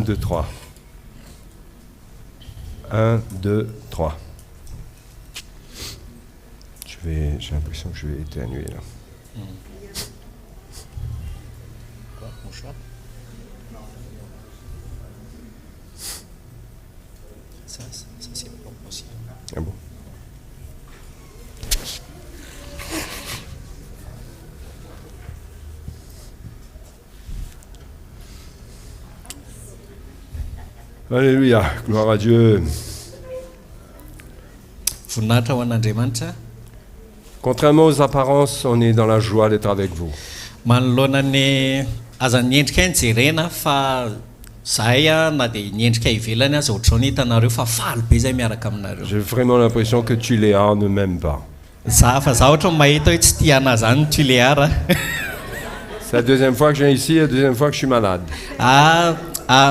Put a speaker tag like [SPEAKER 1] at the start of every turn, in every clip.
[SPEAKER 1] 2, 3. 1, 2, 3. J'ai l'impression que je vais éternuer là.
[SPEAKER 2] Ça c'est bon aussi.
[SPEAKER 1] Ah bon? Alléluia, gloire à Dieu.
[SPEAKER 2] Voninahitra ho an'Andriamanitra.
[SPEAKER 1] Contrairement aux apparences, on est dans la joie d'être avec vous.
[SPEAKER 2] Manoloana ny aza nyendrika ny jerena fa zahay na dia nyendrika ivelany aza ohatrao hitanareo fa faly be zay miaraka aminareo.
[SPEAKER 1] J'ai vraiment l'impression que Tuléa ne m'aime pas.
[SPEAKER 2] Za fa za ohatra mahita hoe tsy tia anazy zany Tuléara.
[SPEAKER 1] C'est la deuxième fois que je viens ici et la deuxième fois que je suis malade.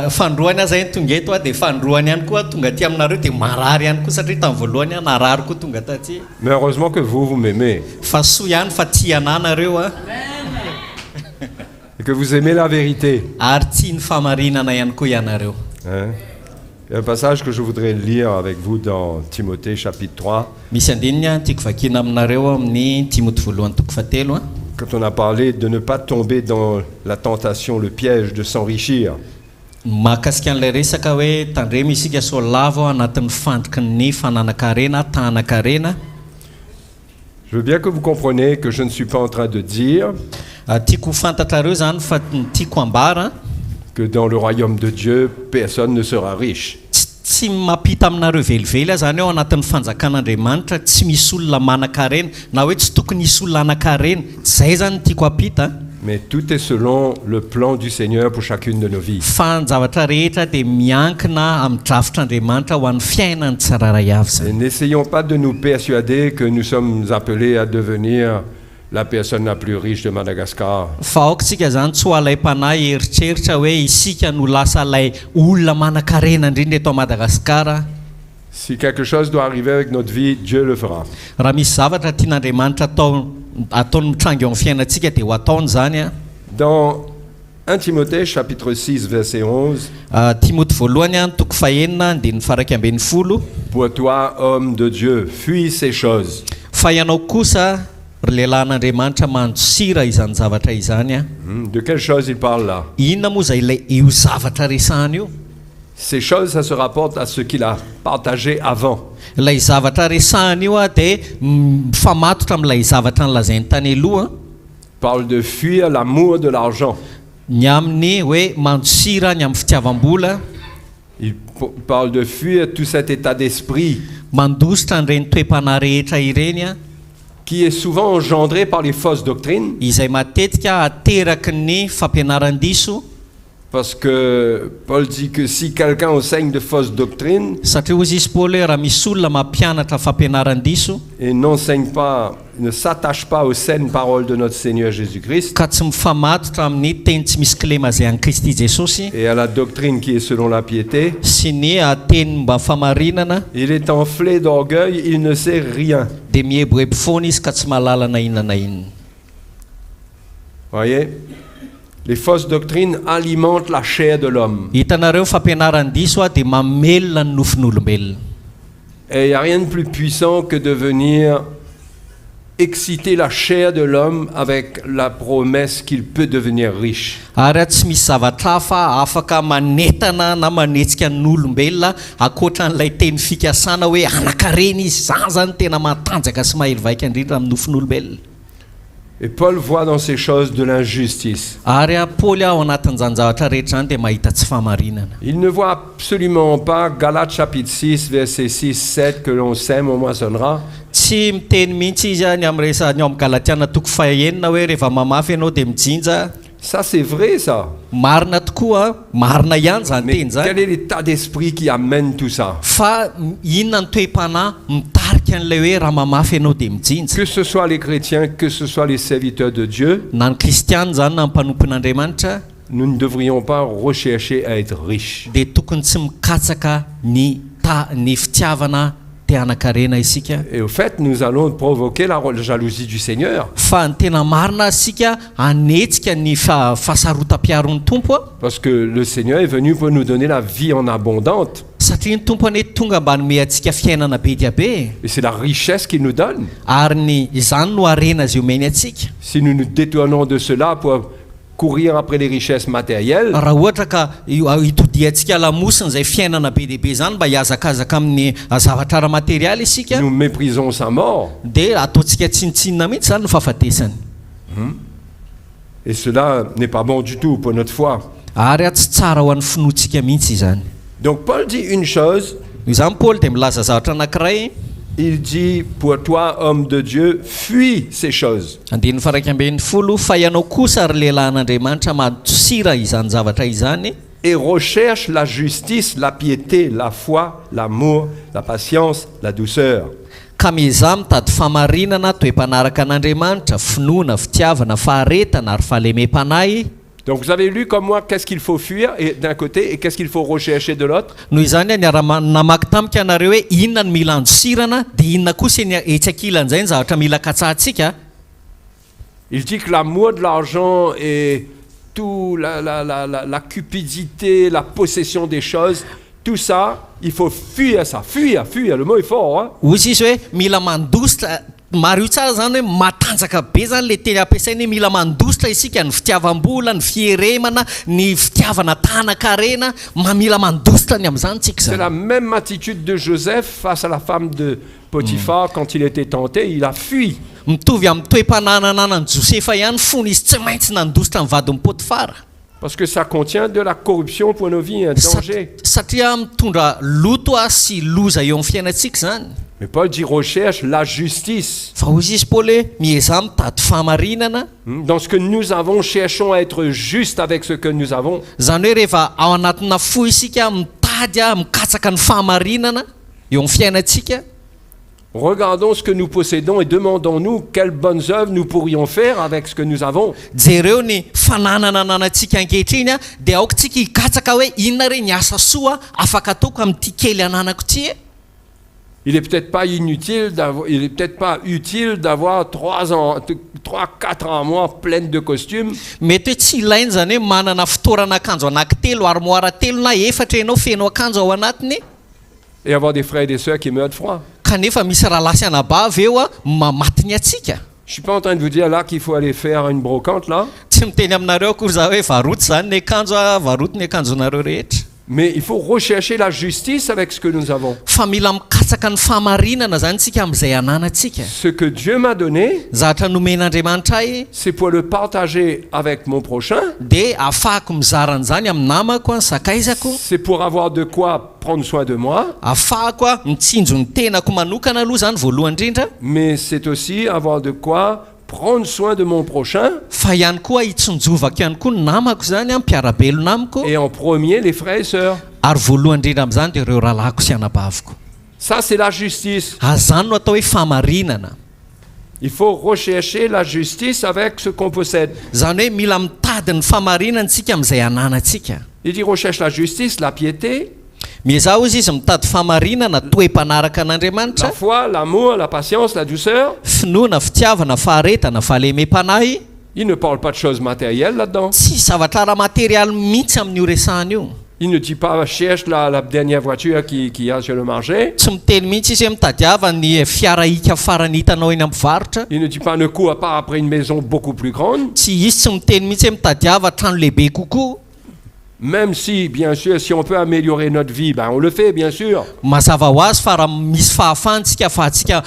[SPEAKER 2] Fandroany aza ny tonga eto dia fandroany ihany koa tonga aty aminareo dia marary ihany koa satria tamin'ny voalohany narary koa tonga taty.
[SPEAKER 1] Mais heureusement que vous m'aimez.
[SPEAKER 2] Fa soa ihany fa tia anahy nareo
[SPEAKER 1] Et que vous aimez la vérité.
[SPEAKER 2] Ary tia ny famarinana ihany koa ianareo.
[SPEAKER 1] Hein? Il y a un passage que je voudrais lire avec vous dans Timothée chapitre 3.
[SPEAKER 2] Misy andininy tiako vakiana aminareo amin'ny Timothée voalohany toko fahatelo.
[SPEAKER 1] Quand on a parlé de ne pas tomber dans la tentation, le piège de s'enrichir.
[SPEAKER 2] Mahakasika an'ilay resaka hoe tandremo isika sao lava anatin'ny fandriky ny fananakarena tanakarena.
[SPEAKER 1] Je veux bien que vous compreniez que je ne suis pas en train de dire
[SPEAKER 2] tiako fantatrareo zany fa tiako ambara
[SPEAKER 1] que dans le royaume de Dieu, personne ne sera riche.
[SPEAKER 2] tsy mampita aminareo velively zany ao anatin'ny fanjakan'Andriamanitra tsy misy olona manan-karena na hoe tsy tokony hisy olona anan-karena zay zany tiako apita.
[SPEAKER 1] Mais tout est selon le plan du Seigneur pour chacune de nos vies.
[SPEAKER 2] Fa ny zavatra rehetra dia miankina amin'ny drafitr'Andriamanitra ho an'ny fiainany tsiraray avy zany.
[SPEAKER 1] Et n'essayons pas de nous persuader que nous sommes appelés à devenir la personne la plus riche de Madagascar.
[SPEAKER 2] Fa aokatsika zany tsy ho alaim-panahy eritreritra hoe isika no lasa ilay olona manan-karena indrindra eto Madagasikara.
[SPEAKER 1] Si quelque chose doit arriver avec notre vie, Dieu le fera.
[SPEAKER 2] Raha misy zavatra tian'Andriamanitra ataony mitrango eo amin'ny fiainantsika dia ho ataony zany.
[SPEAKER 1] Dans 1 Timothée chapitre 6 verset 11.
[SPEAKER 2] Timothée voalohany toko fahenina andininy faraika ambin'ny folo.
[SPEAKER 1] Pour toi, homme de Dieu, fuis ces choses.
[SPEAKER 2] Fa ianao kosa lelahin'Andriamanitra mandosira izany zavatra izany.
[SPEAKER 1] De quelle chose il parle là?
[SPEAKER 2] Inona moa zay ilay io zavatra resahany io?
[SPEAKER 1] Ces choses, ça se rapporte à ce qu'il a partagé avant.
[SPEAKER 2] Ilay zavatra resahany io dia mifamatotra amin'ilay zavatra nolazainy tany aloha.
[SPEAKER 1] Parle de fuir l'amour de l'argent.
[SPEAKER 2] Ny amin'ny hoe mandosira ny amin'ny fitiavam-bola.
[SPEAKER 1] Il parle de fuir tout cet état d'esprit
[SPEAKER 2] mandositra an'ireny toe-panahy rehetra ireny
[SPEAKER 1] qui est souvent engendré par les fausses doctrines.
[SPEAKER 2] Izay matetika ateraky ny fampianaran-diso.
[SPEAKER 1] Parce que Paul dit que si quelqu'un enseigne de fausses doctrines
[SPEAKER 2] satria hozy izy Paul hoe raha misy olona mampianatra fampianaran-diso
[SPEAKER 1] et n'enseigne pas, ne s'attache pas aux saines paroles de notre Seigneur Jésus-Christ
[SPEAKER 2] ka tsy mifamatotra amin'ny teny tsy misy kilema zay an'i Kristy Jesosy
[SPEAKER 1] et à la doctrine qui est selon la piété,
[SPEAKER 2] sy ny teny mba famarinana,
[SPEAKER 1] il est enflé d'orgueil, il ne sait rien.
[SPEAKER 2] dia mihebohebo foana izy ka tsy mahalala na inona na inona.
[SPEAKER 1] Voyez, les fausses doctrines alimentent la chair de l'homme.
[SPEAKER 2] Hitanareo fampianaran-diso dia mamelona ny nofon'olombelona.
[SPEAKER 1] Et il n'y a rien de plus puissant que de venir exciter la chair de l'homme avec la promesse qu'il peut devenir riche.
[SPEAKER 2] Ary tsy misy zavatra hafa afaka manetana na manetsika n'olombelona akoatran'ilay teny fikasana hoe anakarena izy zany tena matanjaka sy mahery vaika indrindra amin'ny nofon'olombelona.
[SPEAKER 1] Et Paul voit dans ces choses de l'injustice.
[SPEAKER 2] Ary Paul ao anatin'izany zavatra rehetra zany dia mahita tsy famarinana.
[SPEAKER 1] Il ne voit absolument pas Galates chapitre 6 verset 6-7 que l'on sème on moissonnera.
[SPEAKER 2] Tsy miteny mihitsy izy ny amin'ny resany ao amin'ny Galatiana toko fahenina hoe rehefa mamafy ianao dia mijinja.
[SPEAKER 1] Ça c'est vrai ça.
[SPEAKER 2] Marina tokoa, marina ihany zany
[SPEAKER 1] Mais
[SPEAKER 2] teny
[SPEAKER 1] quel
[SPEAKER 2] zany.
[SPEAKER 1] est l'état d'esprit qui amène tout ça?
[SPEAKER 2] Fa inona ny toe-panahy mitarika an'ilay hoe raha mamafy ianao dia mijinja.
[SPEAKER 1] Que ce soit les chrétiens, que ce soit les serviteurs de Dieu,
[SPEAKER 2] Na ny kristiana zany na ny mpanompon'Andriamanitra
[SPEAKER 1] nous ne devrions pas rechercher à être riches.
[SPEAKER 2] dia tokony tsy mikatsaka ny fitiavana te hanakarena isika.
[SPEAKER 1] Et au fait, nous allons provoquer la jalousie du Seigneur.
[SPEAKER 2] Fa ny tena marina isika anetsika ny fahasarotam-piaron'ny tompo a.
[SPEAKER 1] Parce que le Seigneur est venu pour nous donner la vie en abondante.
[SPEAKER 2] Satria ny tompo anety tonga mba nome antsika fiainana be dia be.
[SPEAKER 1] Et c'est la richesse qu'il nous donne.
[SPEAKER 2] Ary izany no arena azy omeny atsika.
[SPEAKER 1] Si nous nous détournons de cela pour courir après les richesses matérielles,
[SPEAKER 2] raha ohatra ka itodiantsika lamosina izay fiainana be dehibe zany mba hiazakazaka amin'ny zavatra ara-materialy isika,
[SPEAKER 1] nous méprisons sa mort.
[SPEAKER 2] dia ataontsika tsinitsinina mihitsy zany no fahafatesany.
[SPEAKER 1] Et cela n'est pas bon du tout pour notre foi.
[SPEAKER 2] Ary tsy tsara ho an'ny finoantsika mihitsy izany.
[SPEAKER 1] Donc Paul dit une chose,
[SPEAKER 2] Izany Paul dia milaza zavatra anankiray.
[SPEAKER 1] il dit, pour toi, homme de Dieu, fuis ces choses.
[SPEAKER 2] Andininy faraika ambin'ny folo, fa ianao kosa ary lehilahin'Andriamanitra mahatosira izany zavatra izany,
[SPEAKER 1] Et recherche la justice, la piété, la foi, l'amour, la patience, la douceur.
[SPEAKER 2] ka mizaha mitady famarinana toe-panaraka an'Andriamanitra, finoana, fitiavana, faharetana ary fahalemem-panahy.
[SPEAKER 1] Donc vous avez lu comme moi qu'est-ce qu'il faut fuir d'un côté et qu'est-ce qu'il faut rechercher de l'autre.
[SPEAKER 2] Noho izany namaky tamika ianareo hoe inona no mila andosirana dia inona kosa ny etsy-akilan'izay ny zavatra mila katsahantsika.
[SPEAKER 1] Il dit que l'amour de l'argent et tout la cupidité, la possession des choses, tout ça, il faut fuir ça. Fuir, le mot est fort. Hein?
[SPEAKER 2] Ozy izy hoe mila mandositra, maro io tsara zany hoe matanjaka be zany le teny ampiasainy hoe mila mandositra isika, ny fitiavam-bola, ny fieremana, ny fitiavana tanan-karena, mila mandositra ny amin'izany tsika
[SPEAKER 1] C'est
[SPEAKER 2] zany.
[SPEAKER 1] la même attitude de Joseph face à la femme de Potiphar quand il était tenté, il a fui.
[SPEAKER 2] Mitovy amin'ny toe-pananananan'i Josefa ihany fony izy tsy maintsy nandositra ny vadin'ny Potifara.
[SPEAKER 1] Parce que ça contient de la corruption pour nos vies, un danger.
[SPEAKER 2] Satria mitondra loto sy loza eo amin'ny fiainantsika zany.
[SPEAKER 1] Mais Paul dit recherche la justice.
[SPEAKER 2] Fa hozy izy Paul hoe miezah mitady fahamarinana.
[SPEAKER 1] Dans ce que nous avons, cherchons à être juste avec ce que nous avons.
[SPEAKER 2] Zany hoe rehefa ao anatina fo isika mitady mikatsaka ny fahamarinana eo amin'ny fiainantsika.
[SPEAKER 1] Regardons ce que nous possédons et demandons-nous quelles bonnes œuvres nous pourrions faire avec ce que nous avons.
[SPEAKER 2] Jereo ny fananana ananantsika ankehitriny a dia aoka tsika hikatsaka hoe inona re ny asa soa afaka ataoko amin'ity kely ananako ity.
[SPEAKER 1] Il est peut-être pas utile d'avoir 3-4 armoires pleines de costumes.
[SPEAKER 2] Mety hoe tsy ilainy zany hoe manana fitoerana akanjo anankitelo, armoire telo na efatra ianao feno akanjo ao anatiny.
[SPEAKER 1] Et avoir des frères et des sœurs qui meurent de froid.
[SPEAKER 2] Kanefa misy rahalasy anabavy eo a mamatiny atsika.
[SPEAKER 1] Je suis pas en train de vous dire là qu'il faut aller faire une brocante là.
[SPEAKER 2] Tsy miteny aminareo akory za hoe varoty zany ny akanjo a, varoty ny akanjonareo rehetra.
[SPEAKER 1] Mais il faut rechercher la justice avec ce que nous avons.
[SPEAKER 2] Fa mila mikatsaka ny fahamarinana zany tsika amin'izay ananantsika.
[SPEAKER 1] Ce que Dieu m'a donné,
[SPEAKER 2] Zavatra nomen'Andriamanitra ahy
[SPEAKER 1] c'est pour le partager avec mon prochain.
[SPEAKER 2] dia ahafahako mizara an'izany amin'ny namako, ny sakaizako.
[SPEAKER 1] C'est pour avoir de quoi prendre soin de moi.
[SPEAKER 2] Ahafahako a mitsinjo ny tenako manokana aloha zany voalohany indrindra.
[SPEAKER 1] Mais c'est aussi avoir de quoi prendre soin de mon prochain.
[SPEAKER 2] Fa ihany koa hitsonjovako ihany koa ny namako zany, mpiarabelona amiko.
[SPEAKER 1] Et en premier, les frères et sœurs.
[SPEAKER 2] Ary voalohany indrindra amin'izany dia ireo rahalahiko sy anabaviko.
[SPEAKER 1] Ça, c'est la justice.
[SPEAKER 2] Azany no atao hoe fahamarinana.
[SPEAKER 1] Il faut rechercher la justice avec ce qu'on possède.
[SPEAKER 2] Zany hoe mila mitady ny fahamarinana tsika amin'izay ananantsika.
[SPEAKER 1] Il dit recherche la justice, la piété,
[SPEAKER 2] Miezah ozy izy mitady fahamarinana, toe-panaraka an'Andriamanitra,
[SPEAKER 1] la foi, l'amour, la patience, la douceur.
[SPEAKER 2] finoana, fitiavana, faharetana, fahalemem-panahy.
[SPEAKER 1] Il ne parle pas de choses matérielles là-dedans.
[SPEAKER 2] Tsy zavatra ara-materialy mihitsy amin'io resahana io.
[SPEAKER 1] Il ne dit pas cherche la dernière voiture qu'il y a sur le marché.
[SPEAKER 2] Tsy miteny mihitsy izy hoe mitadiava ny fiara ika farany hitanao eny amin'ny mpivarotra.
[SPEAKER 1] Il ne dit pas ne cours pas après une maison beaucoup plus grande.
[SPEAKER 2] Tsy izy tsy miteny mihitsy hoe mitadiava trano lehibe kokoa.
[SPEAKER 1] Même si, bien sûr, si on peut améliorer notre vie, ben on le fait, bien sûr.
[SPEAKER 2] Mazava ho azy fa raha misy fahafahantsika ahafahantsika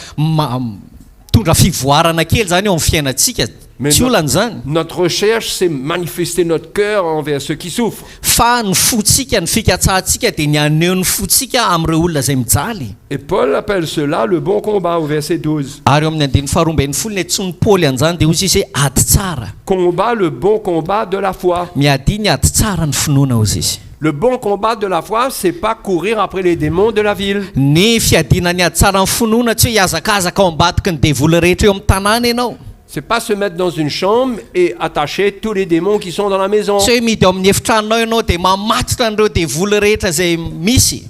[SPEAKER 2] tondra fivoarana kely zany eo amin'ny fiainantsika. Tsy olana zany.
[SPEAKER 1] Notre recherche, c'est manifester notre cœur envers ceux qui souffrent.
[SPEAKER 2] Fa ny fotsika, ny fikatsahantsika dia ny aneho ny fotsika amin'ireo olona izay mijaly.
[SPEAKER 1] Et Paul appelle cela le bon combat au verset 12.
[SPEAKER 2] Ary eo amin'ny andiny faharoa ambin'ny folo ny antsony Paoly an'izany dia ozy izy hoe ady tsara.
[SPEAKER 1] Combat le bon combat de la foi.
[SPEAKER 2] Miady ny ady tsara ny finoana ozy izy.
[SPEAKER 1] Le bon combat de la foi, c'est pas courir après les démons de la ville.
[SPEAKER 2] Ny fiadiana ny ady tsara ny finoana tsy hoe hiazakazaka ao ambadiky ny devoly rehetra eo amin'ny tanàna ianao.
[SPEAKER 1] C'est pas se mettre dans une chambre et attacher tous les démons qui sont dans la maison.
[SPEAKER 2] Tsy hoe midy ao amin'ny efitranonao ianao dia mamatotra an'ireo devoly rehetra izay misy.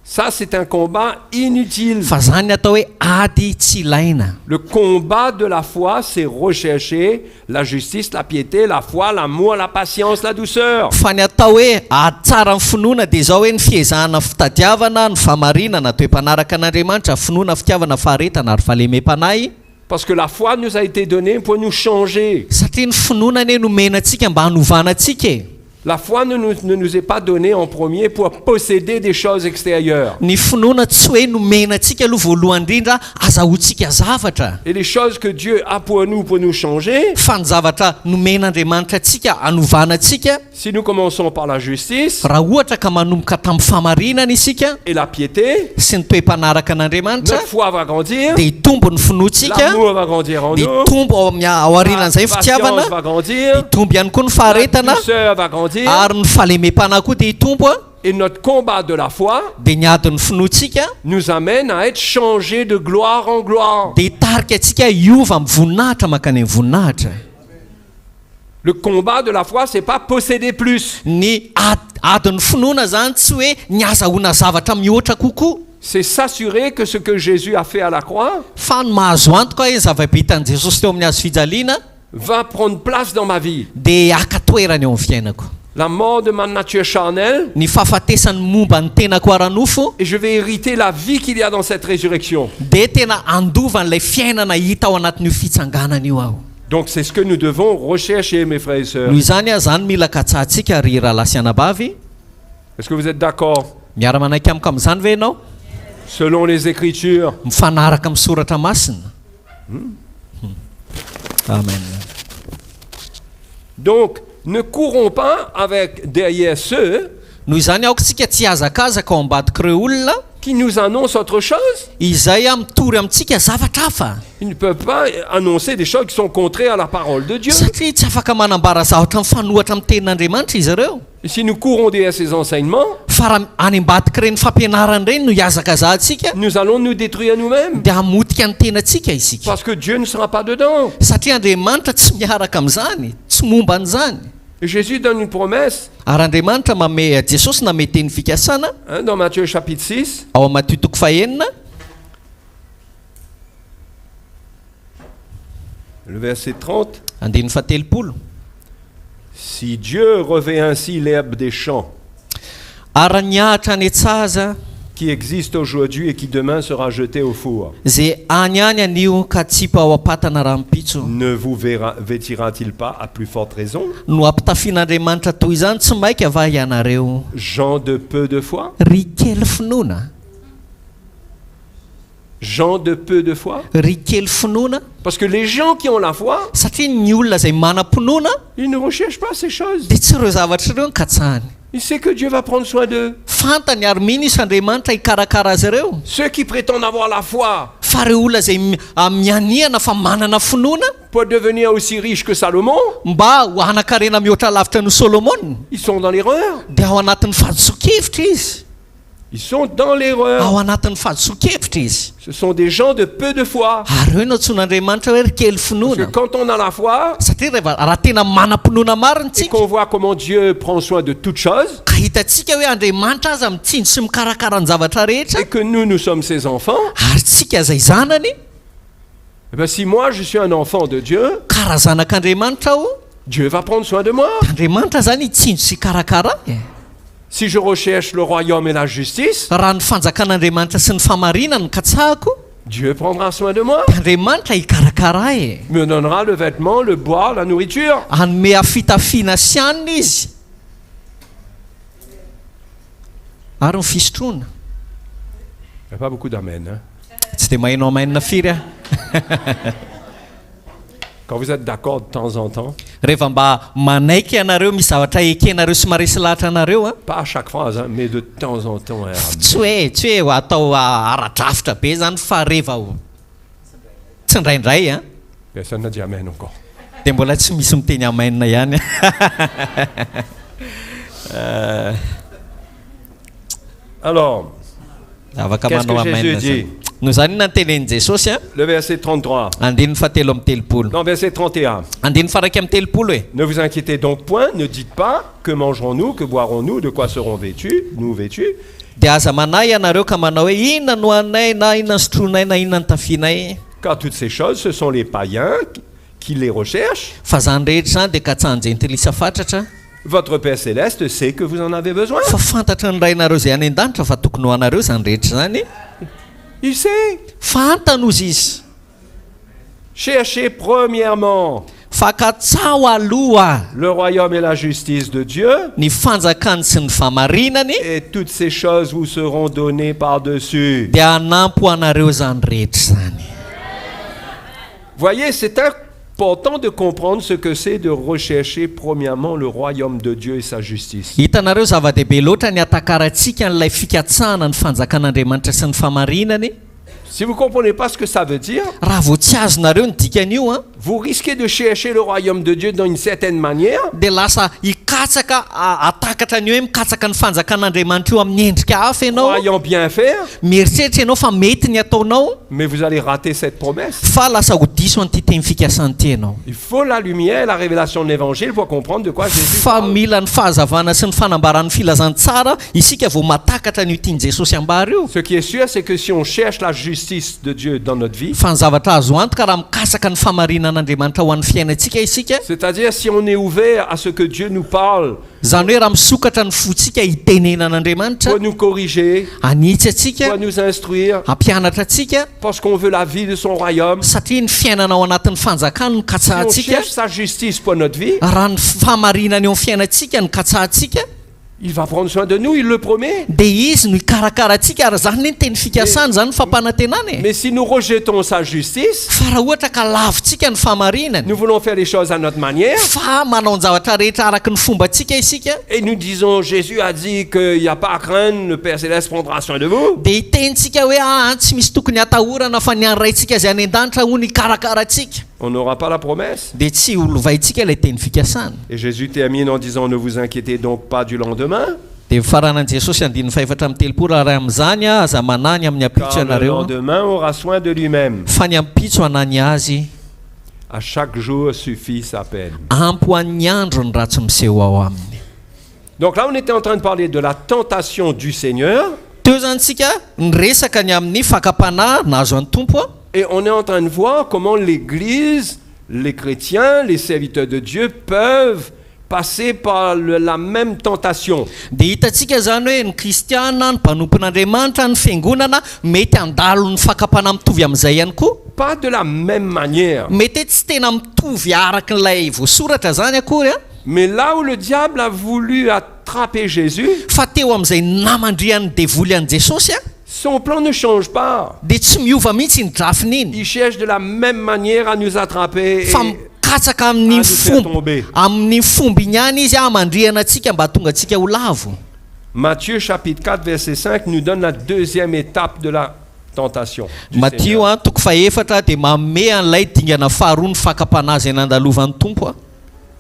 [SPEAKER 1] Ça, c'est un combat inutile.
[SPEAKER 2] fa zany atao hoe ady tsy ilaina.
[SPEAKER 1] Le combat de la foi, c'est rechercher la justice, la piété, la foi, l'amour, la patience, la douceur.
[SPEAKER 2] Fa ny atao hoe ady tsara ny finoana dia zao hoe ny fiezahana fitadiavana, ny famarinana toe mpanaraka an'Andriamanitra, finoana fitiavana, faharetana ary fahalemem-panahy.
[SPEAKER 1] Parce que la foi nous a été donnée pour nous changer.
[SPEAKER 2] Satria ny finoana anie nomena antsika mba hanovana antsika e.
[SPEAKER 1] La foi ne nous est pas donnée en premier pour posséder des choses extérieures.
[SPEAKER 2] Ny finoana tsy hoe nomena antsika aloha voalohany indrindra azahoantsika zavatra.
[SPEAKER 1] Et les choses que Dieu a pour nous changer,
[SPEAKER 2] Fa ny zavatra nomen'Andriamanitra antsika hanovana antsika,
[SPEAKER 1] si nous commençons par la justice
[SPEAKER 2] raha ohatra ka manomboka tamin'ny famarinana isika
[SPEAKER 1] et la piété,
[SPEAKER 2] sy ny toe-mpanaraka an'Andriamanitra,
[SPEAKER 1] notre foi va grandir,
[SPEAKER 2] dia hitombo ny finoantsika,
[SPEAKER 1] l'amour va grandir en
[SPEAKER 2] dia
[SPEAKER 1] nous,
[SPEAKER 2] hitombo ao amin'ny ao aorianan'izay
[SPEAKER 1] la
[SPEAKER 2] fitiavana,
[SPEAKER 1] patience va grandir,
[SPEAKER 2] hitombo ihany koa ny
[SPEAKER 1] la
[SPEAKER 2] faharetana,
[SPEAKER 1] douceur va grandir,
[SPEAKER 2] ary ny fahalemem-panahy koa dia hitombo a.
[SPEAKER 1] et notre combat de la foi
[SPEAKER 2] Dia ny adin'ny finoantsika
[SPEAKER 1] nous amène à être changés de gloire en gloire.
[SPEAKER 2] dia hitarika antsika hiova amin'ny voninahitra mankany amin'ny voninahitra.
[SPEAKER 1] Le combat de la foi, c'est pas posséder plus,
[SPEAKER 2] Ny adin'ny finoana zany tsy hoe ny azahoana zavatra mihoatra kokoa,
[SPEAKER 1] c'est s'assurer que ce que Jésus a fait à la croix
[SPEAKER 2] fa ny mahazo antoka hoe ny zava-bitan'i Jesosy teo amin'ny hazo fijaliana
[SPEAKER 1] va prendre place dans ma vie.
[SPEAKER 2] dia haka toerany eo amin'ny fiainako.
[SPEAKER 1] La mort de ma nature charnelle,
[SPEAKER 2] Ny fahafatesany momba ny tenako ara-nofo
[SPEAKER 1] et je vais hériter la vie qu'il y a dans cette résurrection.
[SPEAKER 2] dia tena andova n'ilay fiainana hita ao anatin'io fitsanganana io aho.
[SPEAKER 1] Donc c'est ce que nous devons rechercher, mes frères et sœurs.
[SPEAKER 2] Noho izany zany mila katsahantsika ry rahalahy sy anabavy.
[SPEAKER 1] Est-ce que vous êtes d'accord?
[SPEAKER 2] Miara-manaiky amiko amin'izany ve ianao?
[SPEAKER 1] Selon les Écritures.
[SPEAKER 2] Mifanaraka amin'ny soratra masina. Amen.
[SPEAKER 1] Donc, ne courons pas avec derrière ceux
[SPEAKER 2] Noho izany aoko tsika tsy hazakazaka ao ambadik'ireo olona
[SPEAKER 1] qui nous annoncent autre chose.
[SPEAKER 2] izay mitory amintsika zavatra hafa.
[SPEAKER 1] Ils ne peuvent pas annoncer des choses qui sont contraires à la parole de Dieu.
[SPEAKER 2] Satria tsy afaka manambara zavatra mifanohatra amin'ny tenin'Andriamanitra izy ireo.
[SPEAKER 1] Et si nous courons derrière ces enseignements,
[SPEAKER 2] Fa raha any ambadik'ireny fampianarana ireny no hiazakazahantsika
[SPEAKER 1] nous allons nous détruire nous-mêmes.
[SPEAKER 2] dia hamotika ny tenantsika isika.
[SPEAKER 1] Parce que Dieu ne sera pas dedans.
[SPEAKER 2] Satria Andriamanitra tsy miaraka amin'izany, tsy momba an'izany.
[SPEAKER 1] Et Jésus donne une promesse
[SPEAKER 2] Ary Andriamanitra Jesosy name teny fikasana
[SPEAKER 1] dans Matthieu chapitre 6.
[SPEAKER 2] ao amin'ny Matthieu toko fahaenina,
[SPEAKER 1] Le verset 30.
[SPEAKER 2] andininy fahatelopolo.
[SPEAKER 1] Si Dieu revêt ainsi l'herbe des champs
[SPEAKER 2] Ary niahatra any antsaza
[SPEAKER 1] qui existe aujourd'hui et qui demain sera jeté au four,
[SPEAKER 2] zay any anio ka tsy mpa ao apatana rahampitso,
[SPEAKER 1] ne vous vêtira-t-il pas à plus forte raison,
[SPEAKER 2] no ampitafian'Andriamanitra toy izany tsy maika va ianareo
[SPEAKER 1] gens de peu de foi?
[SPEAKER 2] ry kely finoana,
[SPEAKER 1] Gens de peu de foi?
[SPEAKER 2] ry kely finoana.
[SPEAKER 1] Parce que les gens qui ont la foi,
[SPEAKER 2] Satria ny olona izay manam-pinoana
[SPEAKER 1] ils ne recherchent pas ces choses.
[SPEAKER 2] dia tsy ireo zavatra ireo ny katsahany.
[SPEAKER 1] Ils savent que Dieu va prendre soin d'eux.
[SPEAKER 2] Fantany ary mino isy Andriamanitra hikarakara azy ireo.
[SPEAKER 1] Ceux qui prétendent avoir la foi
[SPEAKER 2] Fa ireo olona izay mianiana fa manana finoana
[SPEAKER 1] pour devenir aussi riches que Salomon,
[SPEAKER 2] mba ho hanakarena mihoatra lavitra ny Solomona
[SPEAKER 1] ils sont dans l'erreur.
[SPEAKER 2] dia ao anatin'ny fahadiso-kevitra izy.
[SPEAKER 1] Ils sont dans l'erreur.
[SPEAKER 2] Ao anatin'ny fahadiso-kevitra izy.
[SPEAKER 1] Ce sont des gens de peu de foi.
[SPEAKER 2] Ary ireo no antsoin'Andriamanitra hoe ry kely
[SPEAKER 1] Parce que
[SPEAKER 2] finoana.
[SPEAKER 1] quand on a la foi
[SPEAKER 2] Satria raha tena manam-pinoana mariny
[SPEAKER 1] et
[SPEAKER 2] tsika
[SPEAKER 1] qu'on voit comment Dieu prend soin de toutes choses
[SPEAKER 2] ka hitantsika hoe Andriamanitra aza mitsinjo sy mikarakara ny zavatra rehetra,
[SPEAKER 1] et que nous sommes ses enfants,
[SPEAKER 2] ary tsika zay zanany,
[SPEAKER 1] eh bien, si moi je suis un enfant de Dieu,
[SPEAKER 2] ka raha zanak'Andriamanitra aho,
[SPEAKER 1] Dieu va prendre soin de moi.
[SPEAKER 2] Andriamanitra zany hitsinjo sy hikarakara.
[SPEAKER 1] Si je recherche le royaume et la justice,
[SPEAKER 2] Raha ny fanjakan'Andriamanitra sy ny famarinany katsahako,
[SPEAKER 1] Dieu prendra soin de moi.
[SPEAKER 2] Andriamanitra hikarakara e.
[SPEAKER 1] Me donnera le vêtement, le bois, la nourriture.
[SPEAKER 2] Hanome fitafiana sy hanina izy ary ny fisotroana.
[SPEAKER 1] Il n'y a pas beaucoup d'amen. Hein?
[SPEAKER 2] Tsy dia mahaino amainina firy a.
[SPEAKER 1] Quand vous êtes d'accord de temps en temps,
[SPEAKER 2] Rehefa mba manaiky ianareo misy zavatra ekenareo sy maresy lahatra anareo a,
[SPEAKER 1] pas à chaque phrase, hein, mais de temps en temps. Hein,
[SPEAKER 2] tsy hoe atao ara-drafitra be zany fa rehefa tsy ndraindray a
[SPEAKER 1] personne n'a dit amen encore.
[SPEAKER 2] dia mbola tsy misy miteny amainina ihany.
[SPEAKER 1] Alors,
[SPEAKER 2] Afaka
[SPEAKER 1] qu'est-ce
[SPEAKER 2] manao
[SPEAKER 1] que Jésus
[SPEAKER 2] amainina
[SPEAKER 1] dit?
[SPEAKER 2] zany. Noho izany nantenen'i Jesosy a,
[SPEAKER 1] Le verset 33.
[SPEAKER 2] andininy fahatelo amin'ny telopolo.
[SPEAKER 1] Non, verset 31.
[SPEAKER 2] Andininy faraiky amin'ny telopolo hoe
[SPEAKER 1] Ne vous inquiétez donc point, ne dites pas que mangerons-nous, que boirons-nous, de quoi serons nous vêtus.
[SPEAKER 2] dia aza manay ianareo ka manao hoe inona no anay na inona sotroinay na inona ny tafianay.
[SPEAKER 1] Car toutes ces choses, ce sont les païens qui les recherchent.
[SPEAKER 2] Fa zany rehetra zany dia ka tsanjeny telisa fatratra.
[SPEAKER 1] Votre Père Céleste sait que vous en avez besoin.
[SPEAKER 2] Fa fantatra ny rainareo izay any an-danitra fa tokony ho anareo zany rehetra zany.
[SPEAKER 1] Il sait.
[SPEAKER 2] Fantany ozy izy.
[SPEAKER 1] Cherchez premièrement
[SPEAKER 2] Fa katsao aloha
[SPEAKER 1] le royaume et la justice de Dieu,
[SPEAKER 2] ny fanjakany sy ny famarinany
[SPEAKER 1] et toutes ces choses vous seront données par-dessus.
[SPEAKER 2] dia hanampy ho anareo zany rehetra zany.
[SPEAKER 1] Voyez, c'est important de comprendre ce que c'est de rechercher premièrement le royaume de Dieu et sa justice.
[SPEAKER 2] Hitanareo zava-dehibe loatra ny atakarantsika n'ilay fikatsahana ny fanjakan'Andriamanitra sy ny famarinany.
[SPEAKER 1] Si vous ne comprenez pas ce que ça veut dire,
[SPEAKER 2] Raha vao tsy azonareo ny dikan'io a
[SPEAKER 1] vous risquez de chercher le royaume de Dieu d'une certaine manière,
[SPEAKER 2] dia lasa hikatsaka atakatra an'io hoe mikatsaka ny fanjakan'Andriamanitra io amin'ny endrika hafa ianao,
[SPEAKER 1] croyant bien faire,
[SPEAKER 2] mieritreritra ianao fa mety ny ataonao
[SPEAKER 1] mais vous allez rater cette promesse.
[SPEAKER 2] fa lasa ho diso an'ity teny fikasany ty ianao.
[SPEAKER 1] Il faut la lumière et la révélation de l'évangile pour comprendre de quoi Jésus
[SPEAKER 2] Fa
[SPEAKER 1] parle.
[SPEAKER 2] mila ny fahazavana sy ny fanambaran'ny filazantsara isika vao matakatra n'io tiany Jesosy ambara io.
[SPEAKER 1] Ce qui est sûr, c'est que si on cherche la justice de Dieu dans notre vie,
[SPEAKER 2] Fa ny zavatra azo antoka raha mikasaka ny famarinan'Andriamanitra ho an'ny fiainantsika isika,
[SPEAKER 1] c'est-à-dire si on est ouvert à ce que Dieu nous parle
[SPEAKER 2] zany hoe raha misokatra ny fotsika hitenenan'Andriamanitra,
[SPEAKER 1] pour nous corriger,
[SPEAKER 2] anitsy
[SPEAKER 1] pour
[SPEAKER 2] atsika,
[SPEAKER 1] nous instruire,
[SPEAKER 2] hampianatra atsika,
[SPEAKER 1] parce qu'on veut la vie de son royaume,
[SPEAKER 2] satria ny fiainana ao anatin'ny fanjakana no
[SPEAKER 1] si on
[SPEAKER 2] katsahantsika,
[SPEAKER 1] cherche sa justice pour notre vie,
[SPEAKER 2] raha ny famarinany eo amin'ny fiainantsika no katsahantsika,
[SPEAKER 1] il va prendre soin de nous, il le promet.
[SPEAKER 2] dia izy no hikarakara antsika ary zany ny teny fikasany zany ny fampanantenana.
[SPEAKER 1] Mais si nous rejetons sa justice,
[SPEAKER 2] Fa raha ohatra ka lavintsika ny famarinany,
[SPEAKER 1] nous voulons faire les choses à notre manière,
[SPEAKER 2] fa manao ny zavatra rehetra araky ny fombantsika isika,
[SPEAKER 1] et nous disons, Jésus a dit qu'il n'y a pas à craindre, le Père Céleste prendra soin de vous.
[SPEAKER 2] dia hitentsika hoe tsy misy tokony hatahorana fa ny an'raintsika izay any an-danitra ho ny hikarakara antsika,
[SPEAKER 1] On n'aura pas la promesse.
[SPEAKER 2] dia tsy holovaintsika ilay teny fikasany.
[SPEAKER 1] Et Jésus termine en disant, ne vous inquiétez donc pas du lendemain,
[SPEAKER 2] Dia mifaranan'i Jesosy andininy faefatra amin'ny telopolo ary amin'izany aza manany amin'ny ampitso
[SPEAKER 1] car le
[SPEAKER 2] ianareo,
[SPEAKER 1] lendemain aura soin de lui-même.
[SPEAKER 2] fa ny ampitso hanany azy,
[SPEAKER 1] À chaque jour suffit sa peine.
[SPEAKER 2] ampy ho an'ny andro ny raha tsy miseho ao aminy.
[SPEAKER 1] Donc là, on était en train de parler de la tentation du Seigneur,
[SPEAKER 2] Teo zany tsika niresaka ny amin'ny fakapanahy nazo an'ny tompo a,
[SPEAKER 1] et on est en train de voir comment l'Église, les chrétiens, les serviteurs de Dieu peuvent passer par la même tentation.
[SPEAKER 2] dia hitantsika zany hoe ny kristiana, ny mpanompon'Andriamanitra, ny fiangonana mety handalo ny fakapanahy mitovy amin'izay ihany koa,
[SPEAKER 1] Pas de la même manière.
[SPEAKER 2] mety tsy tena mitovy araky n'ilay voasoratra zany akory a,
[SPEAKER 1] Mais là où le diable a voulu attraper Jésus,
[SPEAKER 2] fa teo amin'izay namandriany devoly an'i Jesosy a,
[SPEAKER 1] son plan ne change pas.
[SPEAKER 2] dia tsy miova mihitsy ny drafiny iny,
[SPEAKER 1] Il cherche de la même manière à nous attraper. Et
[SPEAKER 2] fa mikatsaka amin'ny
[SPEAKER 1] à nous faire
[SPEAKER 2] fomba
[SPEAKER 1] tomber.
[SPEAKER 2] amin'ny fomba iny ihany izy hamandriana antsika mba hatonga antsika ho lavo.
[SPEAKER 1] Matthieu chapitre 4 verset 5 nous donne la deuxième étape de la tentation. du
[SPEAKER 2] Matthieu
[SPEAKER 1] Seigneur.
[SPEAKER 2] toko faefatra dia manome an'ilay dingana faharoa ny fakapanahy izay nandalovan'ny tompo a.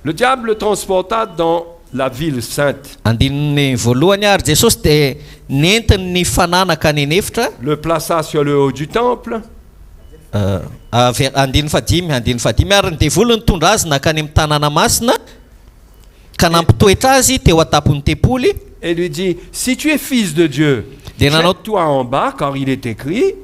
[SPEAKER 1] Le diable le transporta dans la ville sainte,
[SPEAKER 2] Andininy voalohany ary Jesosy dia nentiny ny fananaka ny efitra,
[SPEAKER 1] le plaça sur le haut du temple,
[SPEAKER 2] andiny fadimy ary ny devoly nitondra azy nakany amin'ny tanàna masina ka nampitoetra azy teo atapon'ny tempoly,
[SPEAKER 1] et lui dit, si tu es fils de Dieu,
[SPEAKER 2] Des nano-
[SPEAKER 1] jette-toi en bas, car il est écrit,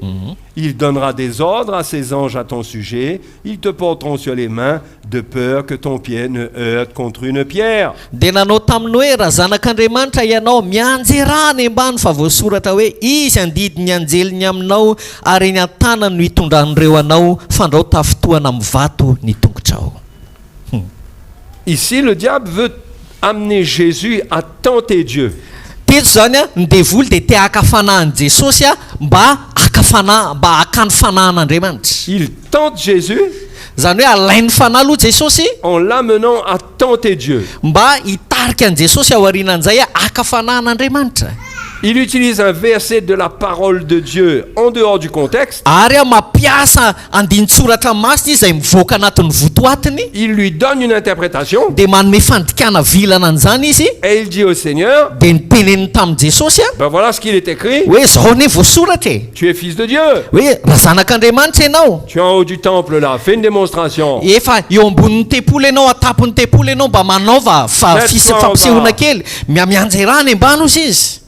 [SPEAKER 1] il donnera des ordres à ses anges à ton sujet, ils te porteront sur les mains, de peur que ton pied ne heurte contre une pierre.
[SPEAKER 2] dia nanao taminy hoe raha zanak'Andriamanitra ianao mianjerany ambany fa voasoratra hoe izy andidy ny anjeliny aminao ary ny antanany no hitondran'ireo anao fandrao tafitohana amin'ny vato ny tongotrao.
[SPEAKER 1] Ici, le diable veut amener Jésus à tenter Dieu.
[SPEAKER 2] Teto zany a ny devoly dia te hakafanahany Jesosy a mba hakany fanahin'Andriamanitra.
[SPEAKER 1] Il tente Jésus
[SPEAKER 2] Zany hoe alainy fanahy aloha Jesosy
[SPEAKER 1] en l'amenant à tenter Dieu.
[SPEAKER 2] mba hitarika an' Jesosy ao aorianan'izay a hakafanahana
[SPEAKER 1] Il utilise un verset de la parole de Dieu en dehors du contexte.
[SPEAKER 2] ary a mampiasa andinitsoratra masina izay mivoaka anatin'ny votoatiny,
[SPEAKER 1] Il lui donne une interprétation
[SPEAKER 2] dia manome fandikana vilana an'izany izy,
[SPEAKER 1] et il dit au Seigneur,
[SPEAKER 2] dia niteneniny tamin'i Jesosy a
[SPEAKER 1] ben voilà ce qu'il est écrit,
[SPEAKER 2] hoe zao ne voasoratra e,
[SPEAKER 1] tu es fils de Dieu.
[SPEAKER 2] hoe raha zanak'Andriamanitra ianao,
[SPEAKER 1] Tu es en haut du temple là, fais une démonstration.
[SPEAKER 2] efa eo ambonin'ny tempoly ianao, atapon'ny tempoly ianao mba manaova
[SPEAKER 1] Jette-toi en
[SPEAKER 2] fampisehoana
[SPEAKER 1] bas.
[SPEAKER 2] kely, mianjerany ambany ozy izy.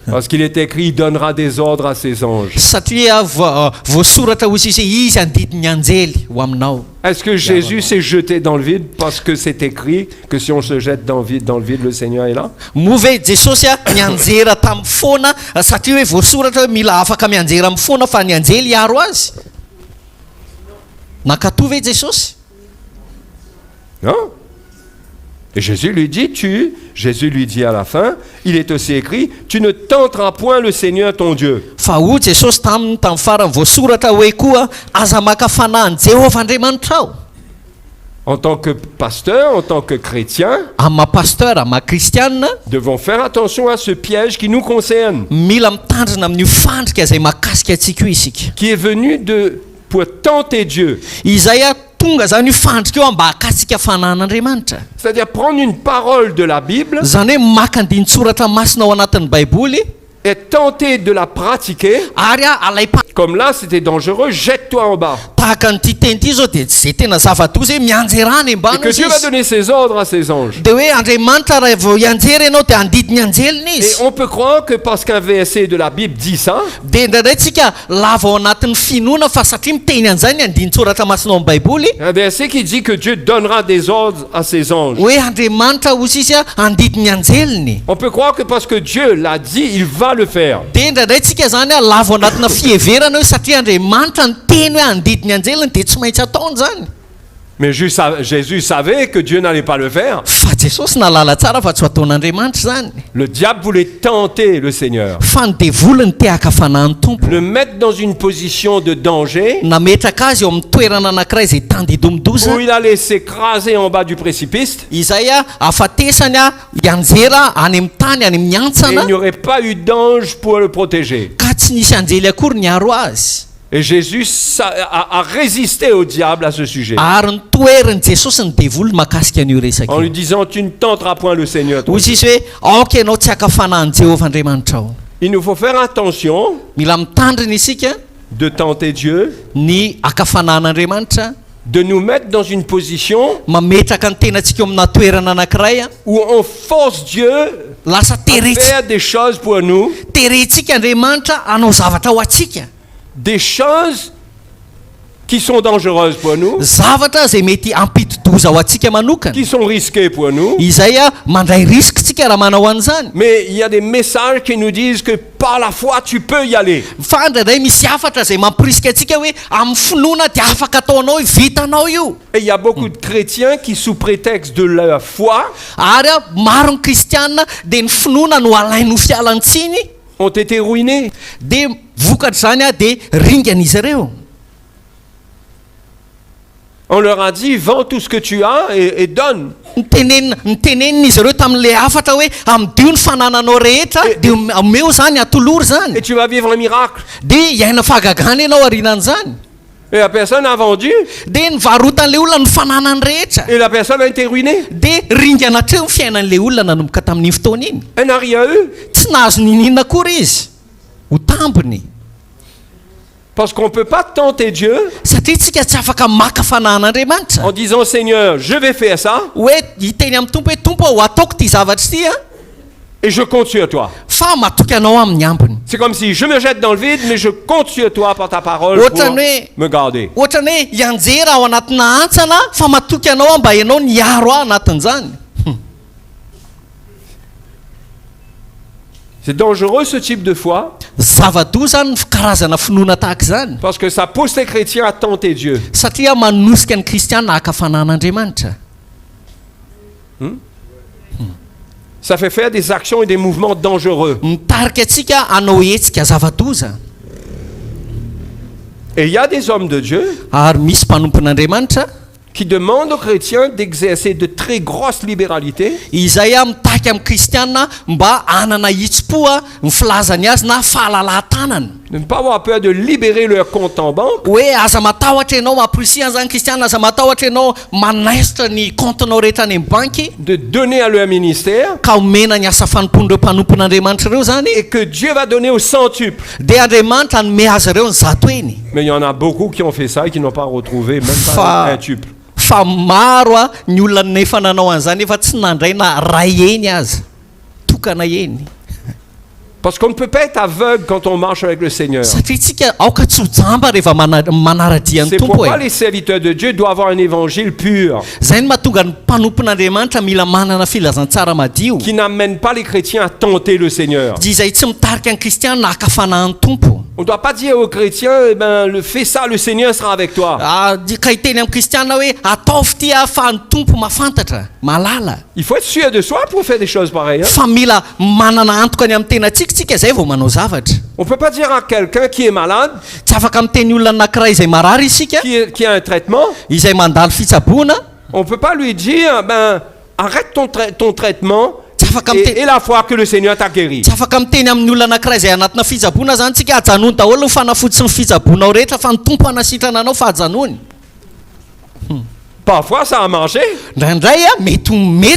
[SPEAKER 1] Parce qu'il est écrit, il donnera des ordres à ses anges.
[SPEAKER 2] Satria voasoratra hozy izy hoe izy andidiny anjely ho aminao.
[SPEAKER 1] Est-ce que Jésus s'est jeté dans le vide parce que c'est écrit que si on se jette dans le vide, le Seigneur est là?
[SPEAKER 2] Moa ve jesosy a nianjera tamin'ny foana satria hoe voasoratra hoe mila afaka mianjera amin'ny foana fa ny anjely hiaro azy. Nakatoa ve Jesosy?
[SPEAKER 1] Non. Et Jésus lui dit à la fin, il est aussi écrit, tu ne tenteras point le Seigneur ton Dieu.
[SPEAKER 2] Fa hoy Jesosy tamin'ny farany voasoratra hoe koa aza maka fanahy Jehovah Andriamanitra ao.
[SPEAKER 1] En tant que pasteur, en tant que chrétien,
[SPEAKER 2] Amma pasteur, amma kristianina,
[SPEAKER 1] devons faire attention à ce piège qui nous concerne,
[SPEAKER 2] mila mitandrina amin'io fandrika izay mahakasika antsika io isika.
[SPEAKER 1] qui est venu pour tenter Dieu.
[SPEAKER 2] Izay a tonga zany io fandrika io mba hakasika fanan'Andriamanitra.
[SPEAKER 1] C'est-à-dire prendre une parole de la Bible
[SPEAKER 2] Zany hoe maka andinin-tsoratra masina ao anatin'ny Baiboly
[SPEAKER 1] et tenter de la pratiquer.
[SPEAKER 2] ary alay
[SPEAKER 1] Comme là, c'était dangereux, jette-toi en bas.
[SPEAKER 2] tahaka nyity teny ity zao dia zay tena zava-doza hoe mianjerana
[SPEAKER 1] Et
[SPEAKER 2] ambany
[SPEAKER 1] que
[SPEAKER 2] izy.
[SPEAKER 1] Dieu va donner ses ordres à ses anges.
[SPEAKER 2] Dia hoe Andriamanitra raha vao ianjera ianao dia andidiny anjelina
[SPEAKER 1] Et
[SPEAKER 2] izy.
[SPEAKER 1] on peut croire que parce qu'un verset de la Bible dit ça,
[SPEAKER 2] Dia indraindray tsika lava ao anatin'ny finoana fa satria miteny an'izany andinin-tsoratra masina ao amin'ny Baiboly
[SPEAKER 1] un verset qui dit que Dieu donnera des ordres à ses anges.
[SPEAKER 2] hoe Andriamanitra hozy izy a andidiny anjeliny.
[SPEAKER 1] On peut croire que parce que Dieu l'a dit, il va le faire.
[SPEAKER 2] Dia indraindray tsika zany a lava ao anatina fiheverana hoe satria Andriamanitra ny teny hoe andidiny anjeliny dia tsy maintsy ataony zany.
[SPEAKER 1] Mais Jésus savait que Dieu n'allait pas le faire.
[SPEAKER 2] Fa Jesosy nalala tsara fa tsy ho ataon'Andriamanitra zany.
[SPEAKER 1] Le diable voulait tenter le Seigneur,
[SPEAKER 2] Fa ny devoliny te-haka fanahy ny tompo.
[SPEAKER 1] le mettre dans une position de danger
[SPEAKER 2] Nametraka azy eo amin'ny toerana anankiray izay tandidomidoza.
[SPEAKER 1] où il allait s'écraser en bas du précipice
[SPEAKER 2] Izay a afatesany a ianjera any amin'ny tany any amin'ny
[SPEAKER 1] et
[SPEAKER 2] antsana
[SPEAKER 1] il n'y aurait pas eu d'ange pour le protéger.
[SPEAKER 2] ka tsy nisy anjely akory niaro azy.
[SPEAKER 1] Et Jésus a résisté au diable à ce sujet
[SPEAKER 2] Ary ny toeriny Jesosy ny devoly mahakasika an'io resaka
[SPEAKER 1] en lui
[SPEAKER 2] io.
[SPEAKER 1] disant, tu ne tenteras point le Seigneur ton
[SPEAKER 2] Hozy
[SPEAKER 1] Dieu.
[SPEAKER 2] izy hoe aoka ianao tsy haka fanahin'i Jehovah Andriamanitra ao.
[SPEAKER 1] Il nous faut faire attention
[SPEAKER 2] Mila mitandrina isika
[SPEAKER 1] de tenter Dieu,
[SPEAKER 2] ny haka fanahin'Andriamanitra,
[SPEAKER 1] de nous mettre dans une position
[SPEAKER 2] mametraka ny tenantsika eo amina toerana anankiray a,
[SPEAKER 1] où on force Dieu
[SPEAKER 2] lasa
[SPEAKER 1] à faire des choses pour nous,
[SPEAKER 2] terentsika Andriamanitra hanao zavatra ho atsika.
[SPEAKER 1] des choses qui sont dangereuses pour nous,
[SPEAKER 2] Zavatra zay mety ampidi-doza ho atsika manokana.
[SPEAKER 1] qui sont risquées pour nous.
[SPEAKER 2] Izay a mandray risquetsika raha manao an'izany.
[SPEAKER 1] Mais il y a des messages qui nous disent que par la foi, tu peux y aller.
[SPEAKER 2] Fa ndraindray misy hafatra zay mampirisika atsika hoe amin'ny finoana dia afaka ataonao io, vitanao io.
[SPEAKER 1] Et il y a beaucoup de chrétiens qui, sous prétexte de leur foi,
[SPEAKER 2] Ary a maro ny kristianina dia ny finoana no alainy ho fialantsiny
[SPEAKER 1] ont été ruinés.
[SPEAKER 2] dia vokatra zany a dia ringan'izy ireo.
[SPEAKER 1] On leur a dit, vends tout ce que tu as et donne.
[SPEAKER 2] Nitenenin'izy ireo tamin'ilay hafatra hoe amidio ny fanananao rehetra dia omeo zany atolory
[SPEAKER 1] Et
[SPEAKER 2] zany
[SPEAKER 1] tu vas vivre un miracle.
[SPEAKER 2] dia hiaina fahagagana ianao arinan'izany.
[SPEAKER 1] Et la personne a vendu
[SPEAKER 2] Dia nivarotan'ilay olona ny fananany rehetra
[SPEAKER 1] et la personne a été ruinée.
[SPEAKER 2] dia ringana hatreo ny fiainan'ilay olona nanomboka tamin'iny fotoana iny.
[SPEAKER 1] Elle n'a rien eu.
[SPEAKER 2] Tsy nahazo ninina akory izy ho tambiny
[SPEAKER 1] Parce qu'on ne peut pas tenter Dieu
[SPEAKER 2] satria tsika tsy afaka maka fanahin'Andriamanitra
[SPEAKER 1] en disant, Seigneur, je vais faire ça
[SPEAKER 2] hoe hiteny amin'ny tompo hoe tompo ho ataoko ty zavatra ity a
[SPEAKER 1] et je compte sur toi.
[SPEAKER 2] fa matoky anao amin'ny ambiny.
[SPEAKER 1] C'est comme si je me jette dans le vide, mais je compte sur toi par ta parole pour me garder.
[SPEAKER 2] Ohatrany hoe ianjera ao anatina antsana fa matoky anao mba ianao niaro aho anatin'izany.
[SPEAKER 1] C'est dangereux ce type de foi
[SPEAKER 2] Zava-doza zany ny karazana finoana tahaka izany
[SPEAKER 1] parce que ça pousse les chrétiens à tenter Dieu.
[SPEAKER 2] satria manosika ny kristiana haka fanahin'Andriamanitra.
[SPEAKER 1] Ça fait faire des actions et des mouvements dangereux.
[SPEAKER 2] Mitarika atsika hanao hetsika zava-doza.
[SPEAKER 1] Et il y a des hommes de Dieu
[SPEAKER 2] Ary misy mpanompon'Andriamanitra
[SPEAKER 1] qui demandent aux chrétiens d'exercer de très grosses libéralités
[SPEAKER 2] izay a mitaky amin'ny kristiana mba hanana hitsi-po a ny filazany azy na fahalalan-tanana
[SPEAKER 1] de ne pas avoir peur de libérer leur compte en banque
[SPEAKER 2] hoe aza matahotra ianao mamporisihana zany kristiana, aza matahotra ianao manaisitra ny comptenao rehetra any amin'ny banky
[SPEAKER 1] de donner à leur ministère
[SPEAKER 2] ka omena ny asa fanompon'ireo mpanompon'Andriamanitra ireo zany
[SPEAKER 1] et que Dieu va donner au centuple.
[SPEAKER 2] dia Andriamanitra anome azy ireo ny zato eny.
[SPEAKER 1] Mais il y en a beaucoup qui ont fait ça et qui n'ont pas retrouvé même pas un tuple.
[SPEAKER 2] Fa maro a ny olona nefa nanao an'izany efa tsy nandray na ray eny aza tokana eny
[SPEAKER 1] Parce qu'on ne peut pas être aveugle quand on marche avec le Seigneur.
[SPEAKER 2] satria tsika aoka tsy ho jamba rehefa manaradia ny
[SPEAKER 1] C'est
[SPEAKER 2] tompo
[SPEAKER 1] pourquoi
[SPEAKER 2] e
[SPEAKER 1] les serviteurs de Dieu doivent avoir un évangile pur
[SPEAKER 2] zay ny mahatonga ny mpanompon'andriamanitra mila manana filazantsara madio
[SPEAKER 1] qui n'amène pas les chrétiens à tenter le Seigneur.
[SPEAKER 2] dia izay tsy mitarika ny kristiana na hakafanahan'ny tompo
[SPEAKER 1] On ne doit pas dire aux chrétiens, eh ben, fais ça, le Seigneur sera avec toi.
[SPEAKER 2] ka hiteny amin'ny kristiana hoe ataovy ty ahafahan'ny tompo mahafantatra malala
[SPEAKER 1] Il faut être sûr de soi pour faire des choses pareilles. Hein.
[SPEAKER 2] fa mila manana antokany amin'ny tenantsika zay vao manao zavatra
[SPEAKER 1] On ne peut pas dire à quelqu'un qui est malade,
[SPEAKER 2] tsy afaka miteny olona anankiray izay marary isika
[SPEAKER 1] qui a un traitement,
[SPEAKER 2] izay mandalo fitsaboana
[SPEAKER 1] on ne peut pas lui dire, ben, arrête ton traitement
[SPEAKER 2] tsy afaka miteny
[SPEAKER 1] et la foi que le Seigneur t'a guéri.
[SPEAKER 2] tsy afaka miteny amin'ny olona anankiray izay anatina fitsaboana zany tsika ajanony daholo ny fanafody sy ny fitsaboanao rehetra fa ny tompo hanasitrana anao fa ajanony
[SPEAKER 1] Parfois, ça a marché,
[SPEAKER 2] ndraindray mety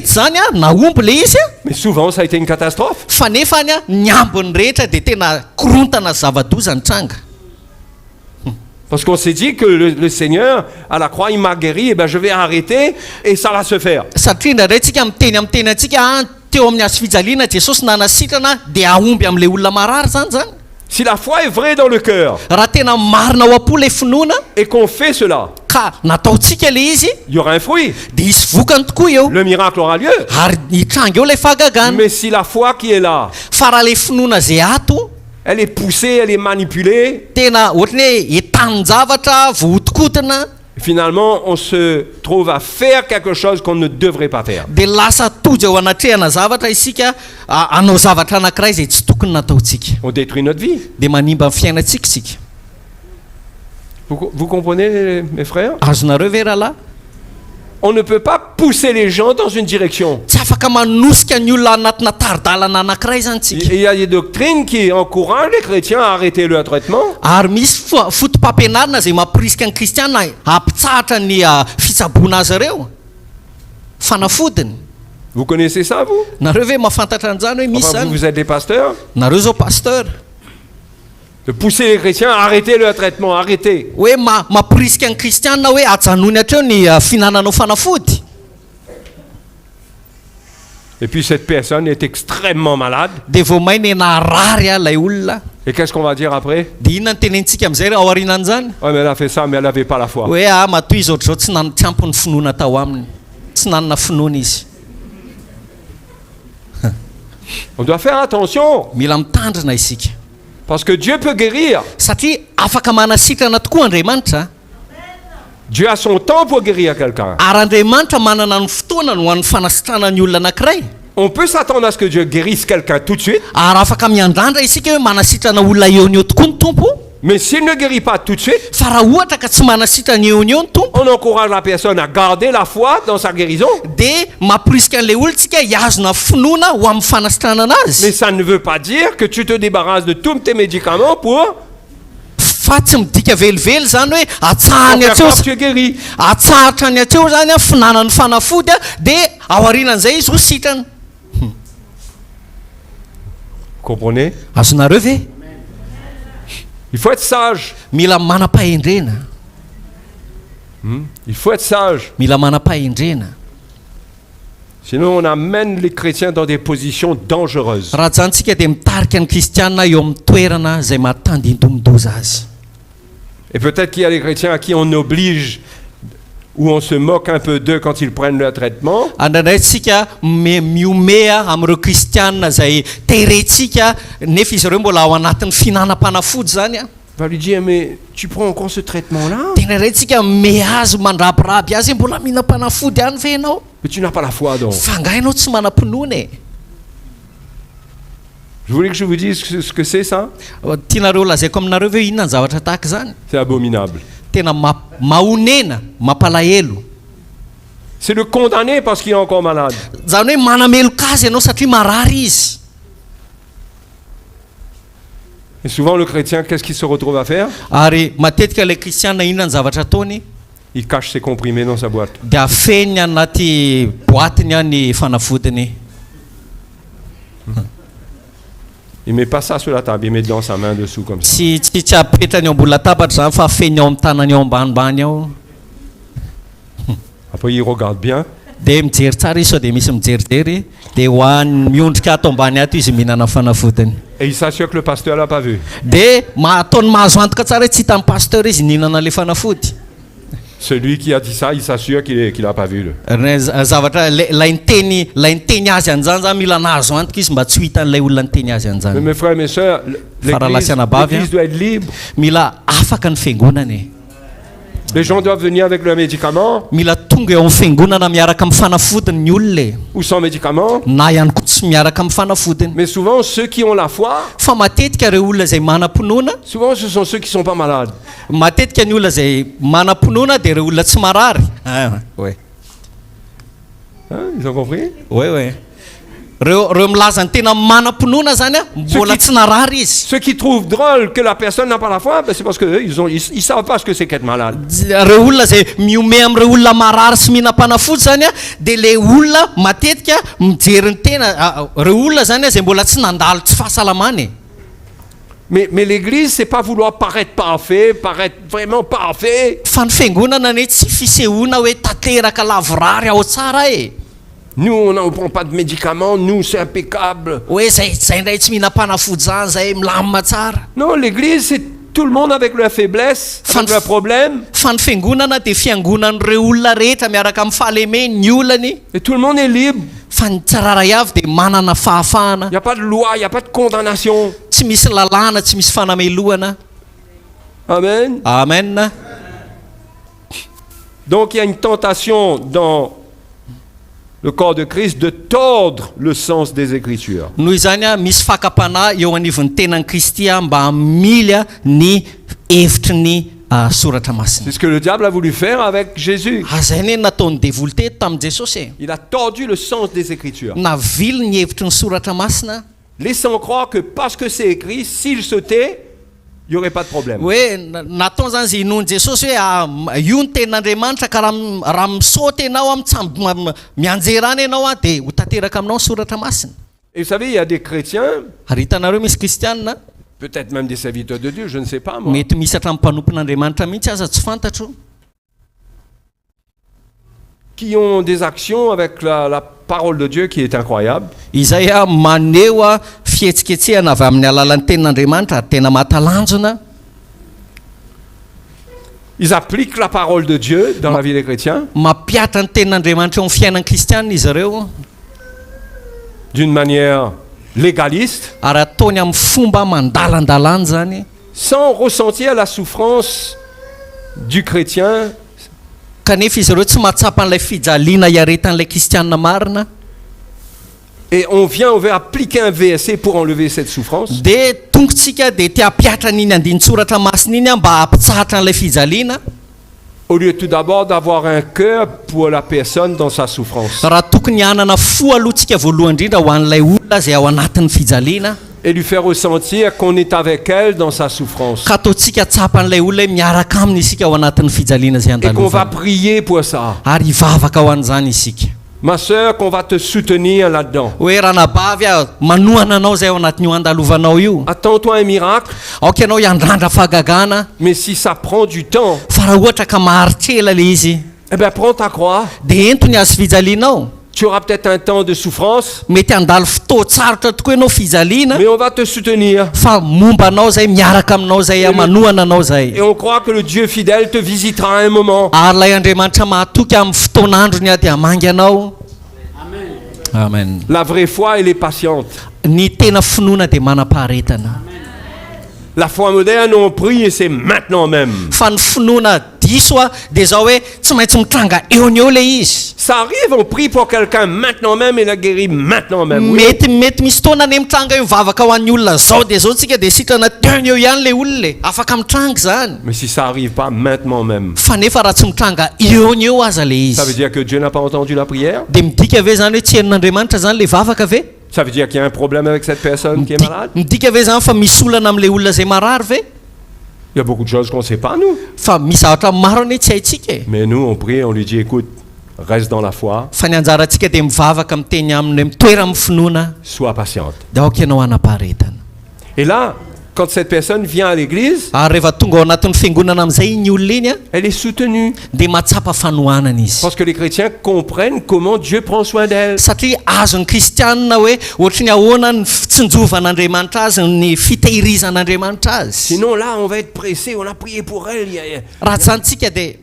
[SPEAKER 2] zany naomby le izy
[SPEAKER 1] mais souvent, ça a été une catastrophe.
[SPEAKER 2] fa nefany ny ambiny rehetra dia tena korontana zava-doza ny tranga
[SPEAKER 1] Parce qu'on s'est dit que le Seigneur, à la croix, il m'a guéri, et ben je vais arrêter et ça va se faire.
[SPEAKER 2] satria ndraindray tsika miteny amin'ny teny antsika teo amin'ny azo fijaliana jesosy nanasitrana dia aomby amin'ilay olona marary zany
[SPEAKER 1] Si la foi est vraie dans le cœur
[SPEAKER 2] raha tena marina ao am-po ilay finoana
[SPEAKER 1] et qu'on fait cela,
[SPEAKER 2] ka nataontsika le izy
[SPEAKER 1] il y aura un fruit.
[SPEAKER 2] dia isy vokany tokoa eo
[SPEAKER 1] Le miracle aura lieu.
[SPEAKER 2] ary hitranga eo ilay fahagagana
[SPEAKER 1] Mais si la foi qui est là,
[SPEAKER 2] fa raha ilay finoana zay ato
[SPEAKER 1] elle est poussée, elle est manipulée,
[SPEAKER 2] tena ohatrany hoe etanjavatra vohodikotina
[SPEAKER 1] finalement, on se trouve à faire quelque chose qu'on ne devrait pas faire.
[SPEAKER 2] dia lasa tojo ao anatrehana zavatra isika anao zavatra anankiray zay tsy tokony nataontsika
[SPEAKER 1] On détruit notre vie.
[SPEAKER 2] dia manimba ny fiainantsika isika
[SPEAKER 1] Vous comprenez, mes frères?
[SPEAKER 2] azonareo ve rahalahy
[SPEAKER 1] On ne peut pas pousser les gens dans une direction.
[SPEAKER 2] tsy afaka manosika ny olona anatina taridalana anankiray zany tsika
[SPEAKER 1] Il y a des doctrines qui encouragent les chrétiens à arrêter leur traitement.
[SPEAKER 2] ary misy fotom-pampianarana zay mampirisika ny kristiana ampitsahatra ny fitsaboana azy ireo fanafodiny
[SPEAKER 1] Vous connaissez ça, vous?
[SPEAKER 2] nareo ve mahafantatra an'izany hoe misy
[SPEAKER 1] Enfin,
[SPEAKER 2] zany
[SPEAKER 1] vous êtes des pasteurs.
[SPEAKER 2] nareo zao pasteur
[SPEAKER 1] De pousser les chrétiens à arrêter leur traitement, arrêter.
[SPEAKER 2] hoe mampirisika ny kristiana hoe ajanony hatreo ny finananao fanafody
[SPEAKER 1] Et puis cette personne est extrêmement malade.
[SPEAKER 2] dia vao mainy narary ilay olona
[SPEAKER 1] Et qu'est-ce qu'on va dire après?
[SPEAKER 2] dia inona ny tenentsika amin'izay ao aorianan'izany
[SPEAKER 1] Ouais, mais elle a fait ça, mais elle n'avait pas la foi.
[SPEAKER 2] hoe matoy izy ohatr'izao tsy ampony finoana tao aminy tsy nanana finoana izy
[SPEAKER 1] On doit faire attention,
[SPEAKER 2] mila mitandrina isika
[SPEAKER 1] parce que Dieu peut guérir.
[SPEAKER 2] satria afaka manasitrana tokoa andriamanitra
[SPEAKER 1] Dieu a son temps pour guérir quelqu'un.
[SPEAKER 2] ary andriamanitra manana ny fotoana no an'ny fanasitrana ny olona anankiray
[SPEAKER 1] On peut s'attendre à ce que Dieu guérisse quelqu'un tout de suite,
[SPEAKER 2] ary afaka miandrandra isika hoe manasitrana olona eony eo tokoa ny tompo
[SPEAKER 1] mais s'il ne guérit pas tout de suite,
[SPEAKER 2] fa raha ohatra ka tsy manasitrana eony eo ny tompo
[SPEAKER 1] on encourage la personne à garder la foi dans sa guérison.
[SPEAKER 2] dia mampirisika an'ilay olontsika hiazona finoana ho amin'ny fanasitrana
[SPEAKER 1] Mais
[SPEAKER 2] anazy
[SPEAKER 1] ça ne veut pas dire que tu te débarrasses de tous tes médicaments pour
[SPEAKER 2] fa tsy midika velively zany hoe atsahany
[SPEAKER 1] faire
[SPEAKER 2] atseo
[SPEAKER 1] croire que tu es guéri.
[SPEAKER 2] atsahatra ny atseo zany finanany fanafody dia ao aorianan'izay izy ho sitrana
[SPEAKER 1] Comprenez?
[SPEAKER 2] azonareo ve
[SPEAKER 1] Il faut être sage.
[SPEAKER 2] mila manam-pahendrena
[SPEAKER 1] Il faut être sage.
[SPEAKER 2] mila manam-pahendrena
[SPEAKER 1] Sinon, on amène les chrétiens dans des positions dangereuses.
[SPEAKER 2] raha jantsika dia mitarika ny kristiana eo amin'ny toerana izay mahatandindomindoza azy
[SPEAKER 1] Et peut-être qu'il y a des chrétiens à qui on oblige ou on se moque un peu d'eux quand ils prennent leur traitement.
[SPEAKER 2] andraindray tsika miomea amin'ireo kristiana izay terentsika nefa izy ireo mbola ao anatin'ny finanam-panafody zany
[SPEAKER 1] On va lui dire, mais tu prends encore ce traitement-là,
[SPEAKER 2] tena iray tsika me azy mandrapiraby azy mbola mihinam-panafody ihany ve ianao
[SPEAKER 1] mais tu n'as pas la foi donc.
[SPEAKER 2] fa nga ianao tsy manam-pinoana e
[SPEAKER 1] Je voulais que je vous dise ce que c'est ça.
[SPEAKER 2] tianareo lazaiko aminareo ve inona ny zavatra tahaka zany
[SPEAKER 1] C'est abominable.
[SPEAKER 2] tena mahonena mampalahelo
[SPEAKER 1] C'est le condamner parce qu'il est encore malade.
[SPEAKER 2] zany hoe manameloka azy ianao satria marary izy
[SPEAKER 1] Et souvent le chrétien, qu'est-ce qu'il se retrouve à faire?
[SPEAKER 2] ary matetika ilay kristiana inona ny zavatra ataony
[SPEAKER 1] Il cache ses comprimés dans sa boîte.
[SPEAKER 2] dia afeniny anaty boatiny any fanafodiny
[SPEAKER 1] Il met pas ça sur la table, il met dans sa main dessous comme ça.
[SPEAKER 2] tsy apetrany eo ambony latabatra zany fa afeniny ao amin'ny tanany ao ambanimbany ao
[SPEAKER 1] Après il regarde bien.
[SPEAKER 2] dia mijery tsara izy sao dia misy mijerijery dia hoany miondrika ato ambany ato izy mihinana fanafodiny
[SPEAKER 1] Et il s'assure que le pasteur l'a pas vu.
[SPEAKER 2] dia ataony mahazo antoka tsara hoe tsy hitan'ny pasteur izy nihinana le fanafody.
[SPEAKER 1] Celui qui a dit ça, il s'assure qu'il a pas vu.
[SPEAKER 2] Zavatra lay niteny azy an'izany zany mila nahazo antoka izy mba tsy ho hitan'ilay olona niteny azy an'izany.
[SPEAKER 1] Mais mes frères et mes sœurs, l'église doit être libre.
[SPEAKER 2] Mila afaka ny fiangonana e.
[SPEAKER 1] Les gens doivent venir avec leurs médicaments
[SPEAKER 2] mila tonga eo amin'ny fiangonana miaraka amin'ny fanafodiny ny olona e.
[SPEAKER 1] ou sans médicaments.
[SPEAKER 2] Na ihany koa tsy miaraka amin'ny fanafodiny.
[SPEAKER 1] Mais souvent, ceux qui ont la foi,
[SPEAKER 2] Fa matetika ireo olona izay manam-pinoana,
[SPEAKER 1] souvent ce sont ceux qui sont pas malades.
[SPEAKER 2] matetika ny olona izay manam-pinoana dia ireo olona tsy marary. Ouais.
[SPEAKER 1] Hein, ils ont compris?
[SPEAKER 2] Ouais, ouais. Reo milaza ny tena manam-pinoana zany a mbola tsy narary izy.
[SPEAKER 1] Ceux qui trouvent drôle que la personne n'a pas la foi, ben c'est parce que ils savent pas ce que c'est qu'être malade.
[SPEAKER 2] Reo olona izay miome amin'ireo olona marary sy mihinam-panafody zany a dia le olona matetika mijery ny tena reo olona zany a izay mbola tsy nandalo tsy fahasalamana e.
[SPEAKER 1] Mais l'église, c'est pas vouloir paraître parfait, paraître vraiment parfait.
[SPEAKER 2] Fa ny fiangonana ne tsy fisehoana hoe tanteraka lavorary ao tsara e.
[SPEAKER 1] Nous, on ne prend pas de médicaments, nous, c'est impeccable.
[SPEAKER 2] Hoe zay ndray tsy mihinam-panafody zany zay milamina tsara.
[SPEAKER 1] Non, l'église, c'est tout le monde avec leurs faiblesses, avec leurs problèmes.
[SPEAKER 2] Fa ny fiangonana dia fiangonan'ireo olona rehetra miaraka amin'ny fahalemeny ny olany.
[SPEAKER 1] Et tout le monde est libre.
[SPEAKER 2] Fa ny tsiraray avy dia manana fahafahana.
[SPEAKER 1] Il n'y a pas de loi, il n'y a pas de condamnation.
[SPEAKER 2] Tsy misy lalàna, tsy misy fanamelohana.
[SPEAKER 1] Amen.
[SPEAKER 2] Amen.
[SPEAKER 1] Donc il y a une tentation dans le corps de Christ de tordre le sens des Écritures.
[SPEAKER 2] Noho izany a misy fakapanahy eo anivon'ny tenan'i Kristy mba hamily ny hevitry ny soratra masina.
[SPEAKER 1] C'est ce que le diable a voulu faire avec Jésus.
[SPEAKER 2] Zay ny nataony devoly teto tamin'i Jesosy.
[SPEAKER 1] Il a tordu le sens des Écritures,
[SPEAKER 2] Navily ny hevitry ny soratra masina,
[SPEAKER 1] laissant croire que parce que c'est écrit, s'il se tait, il n'y aurait pas de problème.
[SPEAKER 2] hoe nataony zany izy inony Jesosy hoe io ny tenin'Andriamanitra ka raha misaoty ianao mianjera any ianao dia ho tanteraka aminao ny soratra masina.
[SPEAKER 1] Et vous savez, il y a des chrétiens,
[SPEAKER 2] Ary hitanareo misy kristianina,
[SPEAKER 1] peut-être même des serviteurs de Dieu, je ne sais pas moi,
[SPEAKER 2] mety misy hatramin'ny mpanompon'Andriamanitra mihitsy aza tsy fantatro,
[SPEAKER 1] qui ont des actions avec la parole de Dieu qui est incroyable.
[SPEAKER 2] izay maneho fihetsiketsehana avy amin'ny alalan'ny tenin'Andriamanitra ary tena mahatalanjona.
[SPEAKER 1] Ils appliquent la parole de Dieu dans la vie des chrétiens
[SPEAKER 2] Mapiatra ny tenin'Andriamanitra eo amin'ny fiainan'ny kristianina izy ireo,
[SPEAKER 1] d'une manière légaliste,
[SPEAKER 2] ary ataony amin'ny fomba mandalandalana zany,
[SPEAKER 1] sans ressentir la souffrance du chrétien.
[SPEAKER 2] kanefa izy ireo tsy mahatsapa an'ilay fijaliana iaretan'ilay kristianina marina.
[SPEAKER 1] Et on veut appliquer un verset pour enlever cette souffrance.
[SPEAKER 2] Dia tongotsika dia tia hapiatra n'iny andinin-tsoratra masina iny mba hampitsahatra an'ilay fijaliana,
[SPEAKER 1] Au lieu tout d'abord d'avoir un cœur pour la personne dans sa souffrance.
[SPEAKER 2] raha tokony hanana fo alohantsika voalohany indrindra ho an'ilay olona izay ao anatin'ny fijaliana,
[SPEAKER 1] Et lui faire ressentir qu'on est avec elle dans sa souffrance.
[SPEAKER 2] ka ataontsika tsapa an'ilay olona hoe miaraka aminy isika ao anatin'ny fijaliana izay
[SPEAKER 1] Et qu'on va
[SPEAKER 2] andalovana,
[SPEAKER 1] prier pour ça.
[SPEAKER 2] ary hivavaka ho an'izany isika.
[SPEAKER 1] Ma sœur, qu'on va te soutenir là-dedans.
[SPEAKER 2] Hoe ranabavy manohana anao zay ao anatin'io andalovanao io.
[SPEAKER 1] Attends-toi un miracle,
[SPEAKER 2] Aoka ianao hiandrandra fahagagana,
[SPEAKER 1] mais si ça prend du temps,
[SPEAKER 2] fa raha ohatra ka maharitrela le izy
[SPEAKER 1] eh bien prends ta croix.
[SPEAKER 2] dia entony azo fijalianao.
[SPEAKER 1] Tu auras peut-être un temps de souffrance,
[SPEAKER 2] Mety handalo fotoa-tsarotra tokoa ianao fijaliana,
[SPEAKER 1] mais on va te soutenir.
[SPEAKER 2] fa momba anao zay, miaraka aminao zay, manohana anao zay.
[SPEAKER 1] Et on croit que le Dieu fidèle te visitera à un moment.
[SPEAKER 2] Ary ilay Andriamanitra mahatoky amin'ny fotoan'androny dia hamangy anao. Amen.
[SPEAKER 1] La vraie foi, elle est patiente.
[SPEAKER 2] Ny tena finoana dia manam-paharetana.
[SPEAKER 1] La foi moderne, on prie et c'est maintenant même.
[SPEAKER 2] Fa ny finoana diso dia zao hoe tsy maintsy mitranga eo ny eo le izy.
[SPEAKER 1] Ça arrive, on prie pour quelqu'un maintenant même et la guérit maintenant même. Oui.
[SPEAKER 2] Mety misy fotoana ane mitranga io mivavaka ho an'ny olona zao dia zao tsika dia sitrana teo ny eo ihany le olona le afaka mitranga zany.
[SPEAKER 1] Mais si ça arrive pas maintenant même,
[SPEAKER 2] Fa nefa raha tsy mitranga eo ny eo aza le
[SPEAKER 1] ça veut
[SPEAKER 2] izy,
[SPEAKER 1] dire que Dieu n'a pas entendu la prière.
[SPEAKER 2] dia midika ve zany hoe tsy henin'Andriamanitra zany le vavaka ve?
[SPEAKER 1] Ça veut dire qu'il y a un problème avec cette personne qui est malade.
[SPEAKER 2] Midika ve zany fa misy olana amin'le olona zay marary ve?
[SPEAKER 1] Il y a beaucoup de choses qu'on ne sait pas, nous.
[SPEAKER 2] Fa misy zavatra maro ane tsy haintsika e.
[SPEAKER 1] Mais nous, on prie, on lui dit, écoute, reste dans la foi,
[SPEAKER 2] Fa ny anjarantsika dia mivavaka miteny aminy mitoera amin'ny finoana,
[SPEAKER 1] sois patiente.
[SPEAKER 2] dia aoka ianao hanapaharetana.
[SPEAKER 1] Et là, quand cette personne vient à l'église,
[SPEAKER 2] ary rehefa tonga ao anatin'ny fiangonana amin'izay iny olona iny a
[SPEAKER 1] elle est soutenue.
[SPEAKER 2] dia mahatsapa fanohanana izy
[SPEAKER 1] Parce que les chrétiens comprennent comment Dieu prend soin d'elle.
[SPEAKER 2] satria azon'ny kristianina hoe ohatra ny ahoana ny fitsinjovan'andriamanitra azy ny fitehirizan'andriamanitra azy
[SPEAKER 1] Sinon, là, on va être pressé. On a prié pour elle.
[SPEAKER 2] raha tsy zanytsika dia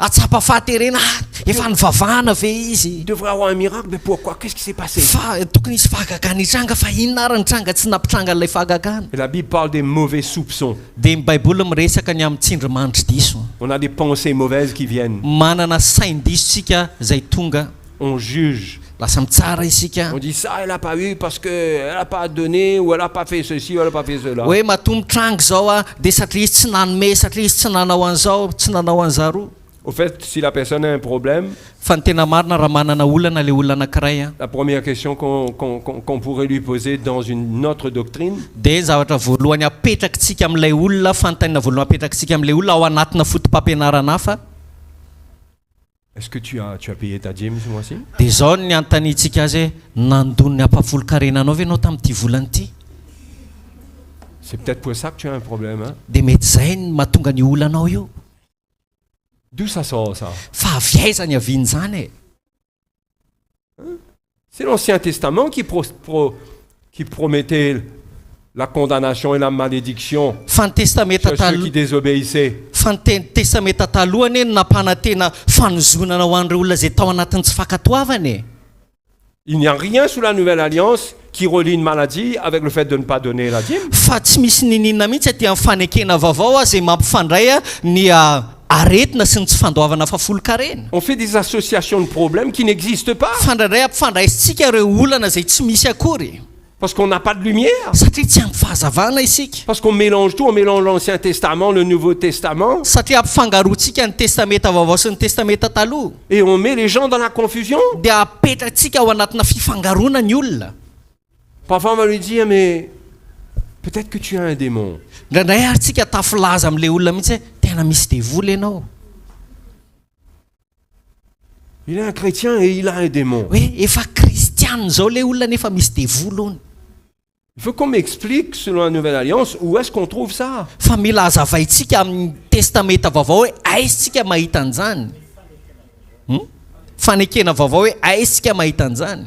[SPEAKER 2] atsapa fahaterena efa nivavahana ve izy
[SPEAKER 1] Il devrait avoir un miracle. Mais pourquoi? Qu'est-ce qui s'est passé?
[SPEAKER 2] fa tokony izy fahagagana hitranga fa inona ary nitranga tsy nampitranga n'ilay fahagagana
[SPEAKER 1] Et la Bible parle des mauvais soupçons.
[SPEAKER 2] dia ny baiboly miresaka ny amin'ny tsindrimandry diso
[SPEAKER 1] On a des pensées mauvaises qui viennent.
[SPEAKER 2] manana sain-disontsika izay tonga
[SPEAKER 1] On juge.
[SPEAKER 2] lasa mitsara isika
[SPEAKER 1] On dit ça, elle n'a pas eu parce qu'elle n'a pas donné, ou elle n'a pas fait ceci, ou elle n'a pas fait cela.
[SPEAKER 2] hoe matombotranga zao a dia satria izy tsy nanome satria izy tsy nanao an'izao tsy nanao an'zaro
[SPEAKER 1] Au fait, si la personne a un problème,
[SPEAKER 2] fa ny tena marina raha manana olana le olona anankiray a
[SPEAKER 1] la première question qu'on pourrait lui poser dans une autre doctrine,
[SPEAKER 2] dia zavatra voalohany apetrakitsika amin'ilay olona fanontaniana voalohany apetrakitsika amin'ilay olona ao anatina fotom-pampianarana hafa
[SPEAKER 1] est-ce que tu as payé ta dîme ce mois-ci?
[SPEAKER 2] dia zao ny anontanitsika azy hoe nandoniny ampahafolo-karenanao ve anao tamin'ity volana ity
[SPEAKER 1] C'est peut-être pour ça que tu as un problème. Hein?
[SPEAKER 2] dia mety zay ny mahatonga ny olanao io
[SPEAKER 1] D'où ça sort ça?
[SPEAKER 2] fa avy aiza ny aviany zany e
[SPEAKER 1] C'est l'Ancien Testament qui promettait la condamnation et la malédiction
[SPEAKER 2] fa ny testameta
[SPEAKER 1] sur ceux qui désobéissaient.
[SPEAKER 2] fa ny testameta talohany e napana tena fanozonana ho an'ireo olona izay tao anatin'ny tsy fakatoavany e
[SPEAKER 1] Il n'y a rien sous la Nouvelle Alliance qui relie une maladie avec le fait de ne pas donner la dîme.
[SPEAKER 2] fa tsy misy nininona mihitsy aty amin'ny fanekena vaovao a izay mampifandray a ny aretina sy ny tsy fandoavana fafolo-karena
[SPEAKER 1] On fait des associations de problèmes qui n'existent pas
[SPEAKER 2] fandraindray ampifandraisitsika ireo olana izay tsy misy akory
[SPEAKER 1] parce qu'on n'a pas de lumière.
[SPEAKER 2] satria tsy ampy fahazavana isika
[SPEAKER 1] Parce qu'on mélange tout, on mélange l'Ancien Testament, le Nouveau Testament,
[SPEAKER 2] satria ampifangaroantsika ny testameta vaovao sy ny testameta taloha
[SPEAKER 1] et on met les gens dans la confusion.
[SPEAKER 2] dia apetratsika ao anatina fifangaroana ny olona
[SPEAKER 1] Parfois on va lui dire, mais peut-être que tu as un démon.
[SPEAKER 2] ndraindray ary tsika tafilaza amin'ilay olona mihitsy hoe tena misy devoly ianao
[SPEAKER 1] Il est un chrétien et il a un démon.
[SPEAKER 2] hoe efa kristianina zao le olona nefa misy devoly ony
[SPEAKER 1] Il faut qu'on m'explique, selon la Nouvelle Alliance, où est-ce qu'on trouve ça?
[SPEAKER 2] fa mila hazavaintsika amin'ny testameta vaovao hoe aizitsika mahita an'izany fanekena vaovao hoe aizitsika mahita an'izany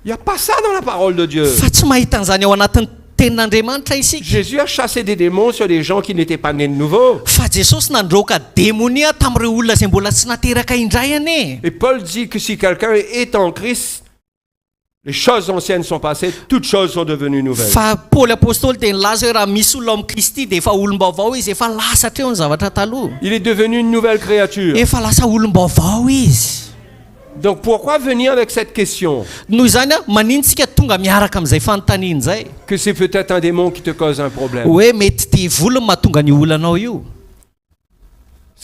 [SPEAKER 1] Il n'y a pas ça dans la parole de Dieu.
[SPEAKER 2] fa tsy mahita an'izany ao anatin'ny tenin'andriamanitra isika
[SPEAKER 1] Jésus a chassé des démons sur des gens qui n'étaient pas nés de nouveau.
[SPEAKER 2] fa jesosy nandroka démonia tamin'ireo olona izay mbola tsy nateraka indray ane
[SPEAKER 1] Et Paul dit que si quelqu'un est en Christ, les choses anciennes sont passées, toutes choses sont devenues nouvelles.
[SPEAKER 2] fa paoly apôstôly dia nilaza hoe raha misy olona ao amin'ny kristy dia efa olom-baovao izy efa lasa hatreo ny zavatra taloha
[SPEAKER 1] Il est devenu une nouvelle créature.
[SPEAKER 2] efa lasa olom-baovao izy
[SPEAKER 1] Donc pourquoi venir avec cette question?
[SPEAKER 2] noho izany a manintsika tonga miaraka amin'izay fanontaniana izay
[SPEAKER 1] Que c'est peut-être un démon qui te cause un problème.
[SPEAKER 2] hoe mety devoly ny mahatonga ny olanao io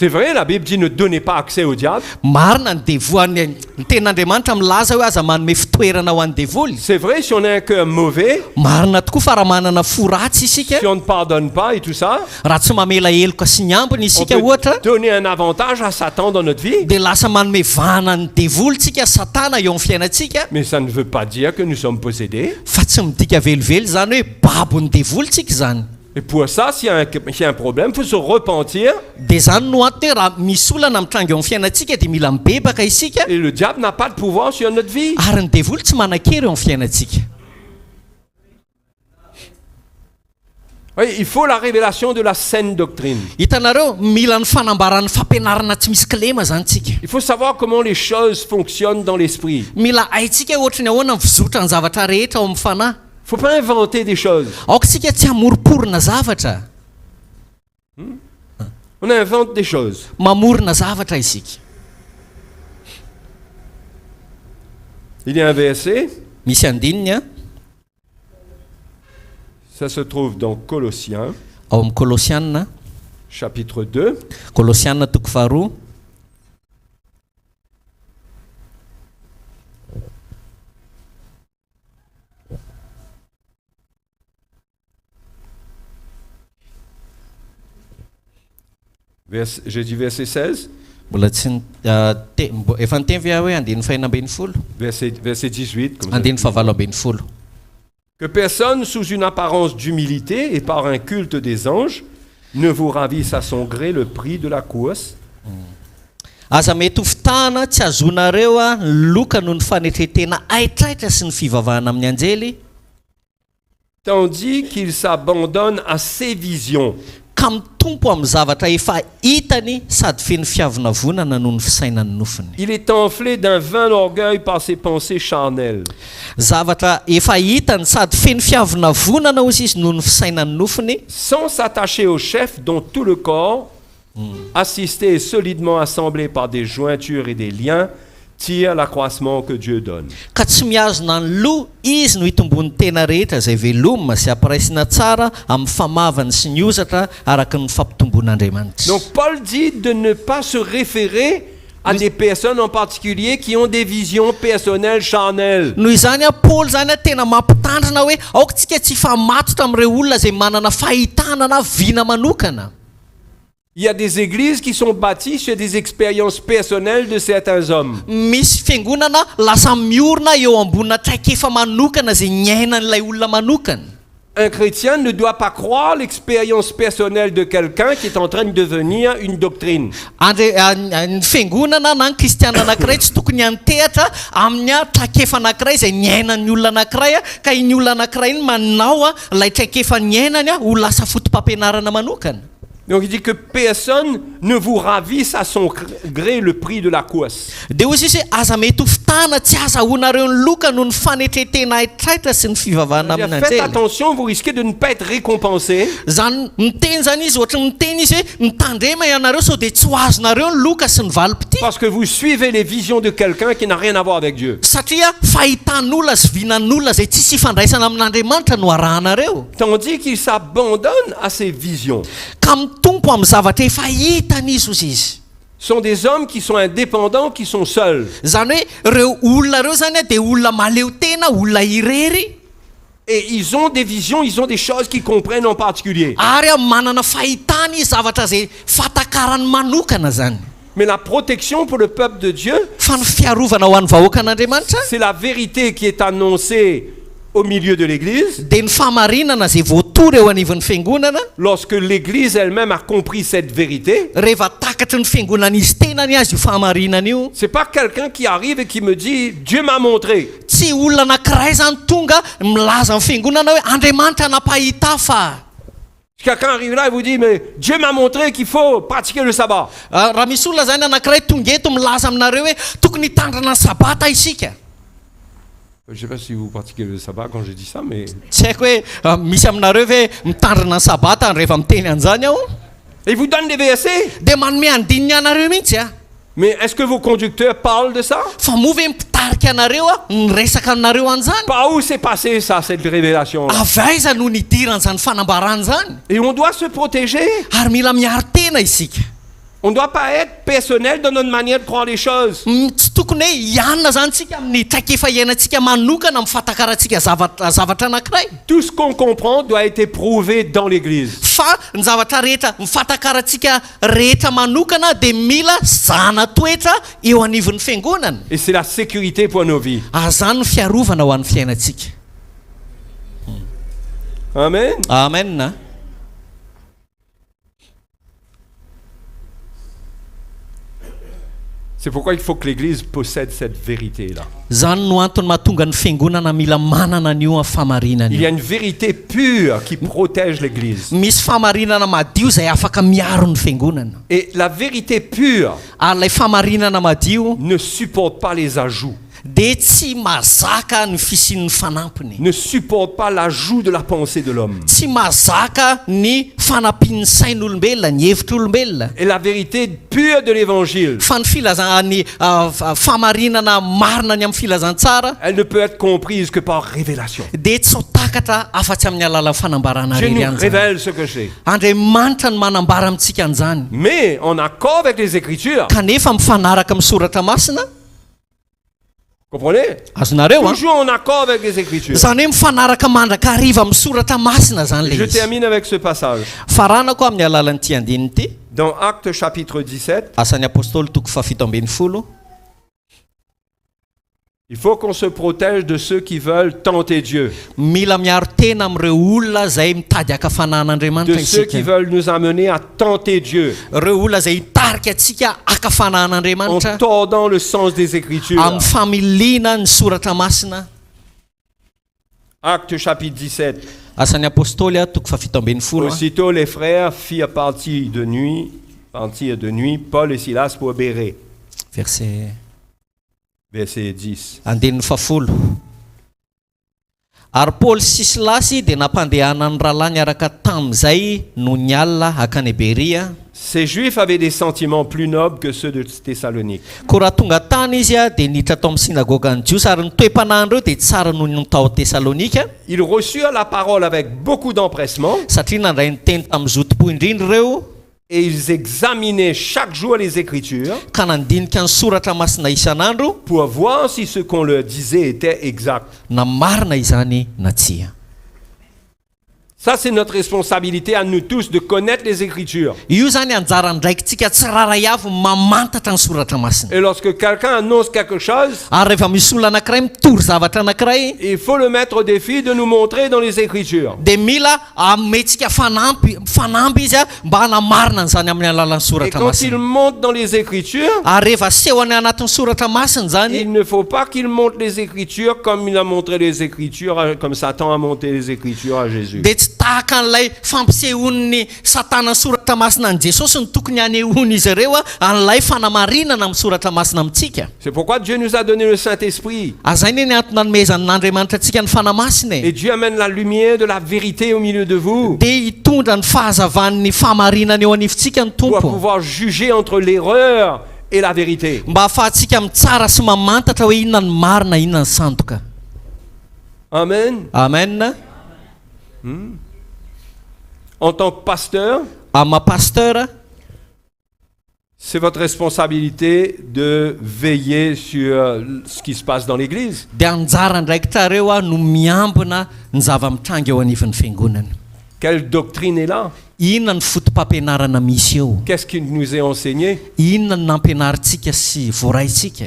[SPEAKER 1] C'est vrai, la Bible dit ne donnez pas accès au diable.
[SPEAKER 2] marina ny devoany ny ten'andriamanitra milaza hoe aza manome fitoerana ho an'ny devoly
[SPEAKER 1] C'est vrai, si on a un cœur mauvais,
[SPEAKER 2] marina tokoa fa raha manana fo ratsy isika
[SPEAKER 1] si on ne pardonne pas et tout ça,
[SPEAKER 2] raha tsy mamela heloka sy ny ambiny
[SPEAKER 1] on
[SPEAKER 2] isika
[SPEAKER 1] peut
[SPEAKER 2] ohatra
[SPEAKER 1] donner un avantage à Satan dans notre vie.
[SPEAKER 2] dia lasa manome vahana ny devolytsika satana eo amin'ny fiainantsika
[SPEAKER 1] Mais ça ne veut pas dire que nous sommes possédés.
[SPEAKER 2] fa tsy midika velively zany hoe babon'ny devolytsika zany
[SPEAKER 1] Et pour ça, s'il y a un problème, il faut se repentir.
[SPEAKER 2] dia zany no antony hoe raha misy olana mitranga eo amin'ny fiainantsika dia mila mibebaka isika
[SPEAKER 1] Et le diable n'a pas de pouvoir sur notre vie.
[SPEAKER 2] ary ny devoly tsy manan-kery eo amin'ny fiainantsika
[SPEAKER 1] Oui, il faut la révélation de la saine doctrine.
[SPEAKER 2] hitanareo mila ny fanambaran'ny fampianarana tsy misy kilema zany tsika
[SPEAKER 1] Il faut savoir comment les choses fonctionnent dans l'esprit.
[SPEAKER 2] mila haitsika hoe ohatra ny ahoana ny fizotra ny zavatra rehetra ao amin'ny fanahy
[SPEAKER 1] Il ne faut pas inventer des choses.
[SPEAKER 2] aoka tsika tsy hamoriporina zavatra
[SPEAKER 1] On invente des choses.
[SPEAKER 2] mamorina zavatra isika
[SPEAKER 1] Il y a un verset,
[SPEAKER 2] misy andininy a
[SPEAKER 1] ça se trouve dans Colossiens,
[SPEAKER 2] ao amin'ny kolosianina
[SPEAKER 1] chapitre 2.
[SPEAKER 2] kolosianina toko faharoa
[SPEAKER 1] J'ai dit verset 16,
[SPEAKER 2] mbola tsy efa niteny ve hoe andininy fahinambin'ny folo
[SPEAKER 1] verset 18, comme ça.
[SPEAKER 2] andininy fahavalo ambin'ny folo
[SPEAKER 1] Que personne, sous une apparence d'humilité et par un culte des anges, ne vous ravisse à son gré le prix de la course.
[SPEAKER 2] Aza mety ho fitahana tsy azonareo a loka noho ny fanetretena aitraitra sy ny fivavahana amin'ny anjely,
[SPEAKER 1] Tandis qu'il s'abandonne à ses visions.
[SPEAKER 2] ka mitompo amin'ny zavatra efa hitany sady feno fiavonavonana noho ny fisainany nofiny.
[SPEAKER 1] Il est enflé d'un vain orgueil par ses pensées charnelles.
[SPEAKER 2] Zavatra efa hitany sady feno fiavonavonana ozy izy noho ny fisainany nofiny,
[SPEAKER 1] Sans s'attacher au chef dont tout le corps, assisté et solidement assemblé par des jointures et des liens, tire l'accroissement que Dieu donne.
[SPEAKER 2] ka tsy mihazona ny loha izy no hitombony tena rehetra izay velomina sy ampiraisina tsara amin'ny famavany sy ny ozatra araka ny fampitomboan'Andriamanitra.
[SPEAKER 1] Donc Paul dit de ne pas se référer à des personnes en particulier qui ont des visions personnelles charnelles.
[SPEAKER 2] Noho izany a Paoly zany a tena mampitandrina hoe aokantsika tsy famatotra amin'ireo olona izay manana fahitana na vina manokana.
[SPEAKER 1] Il y a des églises qui sont bâties sur des expériences personnelles de certains hommes.
[SPEAKER 2] Misy fiangonana lasa miorina eo ambonina traikefa manokana izay nyainan'ilay olona manokana.
[SPEAKER 1] Un chrétien ne doit pas croire l'expérience personnelle de quelqu'un qui est en train de devenir une doctrine.
[SPEAKER 2] Ny fiangonana na ny kristiana anankiray tsy tokony antehatra amin'ny a traikefa anankiray izay nyainan'ny olona anankiray a, ka iny olona anankiray iny manao a ilay traikefa nyainany a ho lasa fotom-pampianarana manokana.
[SPEAKER 1] Donc il dit que personne ne vous ravisse à son gré le prix de la course.
[SPEAKER 2] Dia hozy izy hoe aza mety ho fitahana tsy azahoanareo ny loka noho ny fanetretena aitraitra sy ny fivavahana amin'ny
[SPEAKER 1] Faites
[SPEAKER 2] anjely.
[SPEAKER 1] attention, vous risquez de ne pas être récompensé.
[SPEAKER 2] Zany miteny zany izy ohatra miteny izy hoe mitandrema ianareo sao dia tsy ho azonareo ny loka sy ny valim-pity.
[SPEAKER 1] Parce que vous suivez les visions de quelqu'un qui n'a rien à voir avec Dieu.
[SPEAKER 2] Satria fahitan'olona sy vinan'olona izay tsisy ifandraisana amin'Andriamanitra no arahanareo.
[SPEAKER 1] Tandis qu'il s'abandonne à ses visions.
[SPEAKER 2] Ka mitompo amin'ny zavatra efa hitany izy ozy izy.
[SPEAKER 1] Ce sont des hommes qui sont indépendants, qui sont seuls.
[SPEAKER 2] Zany hoe reo olona reo zany a dia olona maleo tena, olona irery.
[SPEAKER 1] Et ils ont des visions, ils ont des choses qu'ils comprennent en particulier.
[SPEAKER 2] Ary a manana fahitana izy zavatra izay fatakarany manokana zany.
[SPEAKER 1] Mais la protection pour le peuple de Dieu,
[SPEAKER 2] Fa ny fiarovana ho an'ny vahoakan'Andriamanitra
[SPEAKER 1] c'est la vérité qui est annoncée au milieu de l'Église.
[SPEAKER 2] dia ny famarinana izay voatory eo anivon'ny fiangonana.
[SPEAKER 1] Lorsque l'Église elle-même a compris cette vérité,
[SPEAKER 2] Rehefa takatry ny fiangonana izy tenany azy io famarinana io,
[SPEAKER 1] c'est pas quelqu'un qui arrive et qui me dit Dieu m'a montré.
[SPEAKER 2] tsy olona anankiray zany tonga milaza amin'ny fiangonana hoe Andriamanitra napahita fa.
[SPEAKER 1] Quelqu'un arrive là et vous dit mais Dieu m'a montré qu'il faut pratiquer le sabbat.
[SPEAKER 2] Raha misy olona zany anankiray tonga eto milaza aminareo hoe tokony hitandrina ny sabata isika.
[SPEAKER 1] Je ne sais pas si vous pratiquez le sabbat quand je dis ça, mais...
[SPEAKER 2] Tsy haiko hoe misy aminareo hoe mitandrina ny sabata rehefa miteny an'izany aho.
[SPEAKER 1] Et il vous donne des versets.
[SPEAKER 2] Dia manome andininy anareo mihitsy a.
[SPEAKER 1] Mais est-ce que vos conducteurs parlent de ça?
[SPEAKER 2] Fa moa ve mitarika anareo a ny resaka anareo an'izany?
[SPEAKER 1] Par où c'est passé ça, cette révélation?
[SPEAKER 2] Avy aiza no nidiran'izany fanambarana zany?
[SPEAKER 1] Et on doit se protéger.
[SPEAKER 2] Ary mila miaro tena isika.
[SPEAKER 1] On ne doit pas être personnel dans notre manière de croire les choses.
[SPEAKER 2] Tsy tokony hoe ianona zany tsika amin'ny traikefa iainantsika manokana amin'ny fatakaratsika zavatra anankiray.
[SPEAKER 1] Tout ce qu'on comprend doit être éprouvé dans l'Église.
[SPEAKER 2] Fa ny zavatra rehetra mifatakaratsika rehetra manokana dia mila zana toetra eo anivon'ny fiangonana.
[SPEAKER 1] Et c'est la sécurité pour nos vies.
[SPEAKER 2] Zany ny fiarovana ho an'ny fiainantsika.
[SPEAKER 1] Amen.
[SPEAKER 2] Amen.
[SPEAKER 1] C'est pourquoi il faut que l'Église possède cette vérité-là.
[SPEAKER 2] Zany no antony mahatonga ny fiangonana mila manana an'io famarinana.
[SPEAKER 1] Il y a une vérité pure qui protège l'Église.
[SPEAKER 2] Misy famarinana madio izay afaka miaro ny fiangonana.
[SPEAKER 1] Et la vérité pure
[SPEAKER 2] Ary ilay famarinana madio
[SPEAKER 1] ne supporte pas les ajouts,
[SPEAKER 2] dia tsy mazaka ny fisian'ny fanampiny.
[SPEAKER 1] ne supporte pas l'ajout de la pensée de l'homme.
[SPEAKER 2] Tsy mazaka ny fanampian'ny sain'olombelona, ny hevitr'olombelona.
[SPEAKER 1] Et la vérité pure de l'Évangile,
[SPEAKER 2] Fa ny filazany famarinana marina ny amin'ny filazantsara
[SPEAKER 1] elle ne peut être comprise que par révélation.
[SPEAKER 2] dia tsy ho takatra afa-tsy amin'ny alalan'ny fanambarana
[SPEAKER 1] Dieu
[SPEAKER 2] rery
[SPEAKER 1] nous
[SPEAKER 2] ihany zany.
[SPEAKER 1] révèle ce que c'est.
[SPEAKER 2] Andriamanitra no manambara amintsika an'izany.
[SPEAKER 1] Mais en accord avec les Écritures.
[SPEAKER 2] Kanefa mifanaraka amin'ny soratra masina.
[SPEAKER 1] Comprenez?
[SPEAKER 2] Azonareo a?
[SPEAKER 1] Toujours en accord avec les Écritures.
[SPEAKER 2] Zany hoe mifanaraka mandraka hariva amin'ny soratra masina zany
[SPEAKER 1] Je
[SPEAKER 2] le izy.
[SPEAKER 1] termine avec ce passage.
[SPEAKER 2] Faranako amin'ny alalan'ity andininy ity.
[SPEAKER 1] Dans Actes chapitre 17,
[SPEAKER 2] Asan'ny apôstôly toko 17.
[SPEAKER 1] Il faut qu'on se protège de ceux qui veulent tenter Dieu,
[SPEAKER 2] mila miaro tena amin'ireo olona izay mitady akafanan'Andriamanitra
[SPEAKER 1] de ceux qui
[SPEAKER 2] isika,
[SPEAKER 1] veulent nous amener à tenter Dieu
[SPEAKER 2] ireo olona izay hitarika antsika
[SPEAKER 1] en
[SPEAKER 2] akafanan'Andriamanitra
[SPEAKER 1] tordant le sens des Écritures.
[SPEAKER 2] amin'ny familiana ny soratra masina.
[SPEAKER 1] Acte chapitre 17.
[SPEAKER 2] Asan'ny apôstôly toko fafito ambin'ny folo.
[SPEAKER 1] Aussitôt les frères firent partir de nuit, Paul et Silas pour Bérée. Verset 10.
[SPEAKER 2] Andinin'ny fafolo. Ary Paoly sy Silasy dia nampandehanan'ny rahalahy niaraka tamin'izay no nialina hakany Beria.
[SPEAKER 1] Ces Juifs avaient des sentiments plus nobles que ceux de Thessalonique.
[SPEAKER 2] Koa raha tonga tany izy dia niditra tao amin'ny synagogan'ny Jiosy ary ny toe-panahin'ireo dia tsara noho ny tao Tesalonika.
[SPEAKER 1] Ils reçurent la parole avec beaucoup d'empressement
[SPEAKER 2] Satria nandray ny teny tamin'ny zotom-po indrindra ireo,
[SPEAKER 1] et ils examinaient chaque jour les Écritures
[SPEAKER 2] ka nandinika ny soratra masina isan'andro
[SPEAKER 1] pour voir si ce qu'on leur disait était exact.
[SPEAKER 2] na marina izany na tsia.
[SPEAKER 1] Ça, c'est notre responsabilité à nous tous de connaître les Écritures.
[SPEAKER 2] Io zany anjara ndraikintsika tsiraray avy mamantatra ny soratra masina.
[SPEAKER 1] Et lorsque quelqu'un annonce quelque chose,
[SPEAKER 2] Ary rehefa misy olona anankiray mitory zavatra anankiray,
[SPEAKER 1] il faut le mettre au défi de nous montrer dans les Écritures.
[SPEAKER 2] dia mila ameitsika fanampy izy mba hanamarina an'izany amin'ny alalan'ny
[SPEAKER 1] Et
[SPEAKER 2] soratra
[SPEAKER 1] quand il
[SPEAKER 2] masina.
[SPEAKER 1] monte dans les Écritures,
[SPEAKER 2] Ary rehefa sehony anatin'ny soratra masina zany,
[SPEAKER 1] il ne faut pas qu'il monte les Écritures comme il a montré les Écritures, comme Satan a monté les Écritures à Jésus.
[SPEAKER 2] dia tsy tahaka an'ilay fampisehon'ny satana ny soratra masina ny Jesosy ny tokony hanehoany izy ireo an'ilay fanamarinana amin'ny soratra masina amintsika.
[SPEAKER 1] C'est pourquoi Dieu nous a donné le Saint-Esprit.
[SPEAKER 2] Azay ny antony nanomezan'Andriamanitra antsika ny fanamasina
[SPEAKER 1] Et Dieu amène la lumière de la vérité au milieu de vous
[SPEAKER 2] dia hitondra ny fahazavan'ny fahamarinana eo anivontsika ny
[SPEAKER 1] pour
[SPEAKER 2] tompo,
[SPEAKER 1] pouvoir juger entre l'erreur et la vérité.
[SPEAKER 2] mba ahafahantsika mitsara sy mamantatra hoe inona ny marina inona ny sandoka.
[SPEAKER 1] Amen.
[SPEAKER 2] Amen.
[SPEAKER 1] En tant que pasteur,
[SPEAKER 2] Ama pasteur,
[SPEAKER 1] c'est votre responsabilité de veiller sur ce qui se passe dans l'Église.
[SPEAKER 2] dia anjara ndraikitrareo no miambina ny zava-mitranga eo anivon'ny fiangonana.
[SPEAKER 1] Quelle doctrine est là?
[SPEAKER 2] Inona ny fotom-pampianarana misy eo?
[SPEAKER 1] Qu'est-ce qui nous est enseigné?
[SPEAKER 2] Inona ny nampianarintsika sy voaraintsika?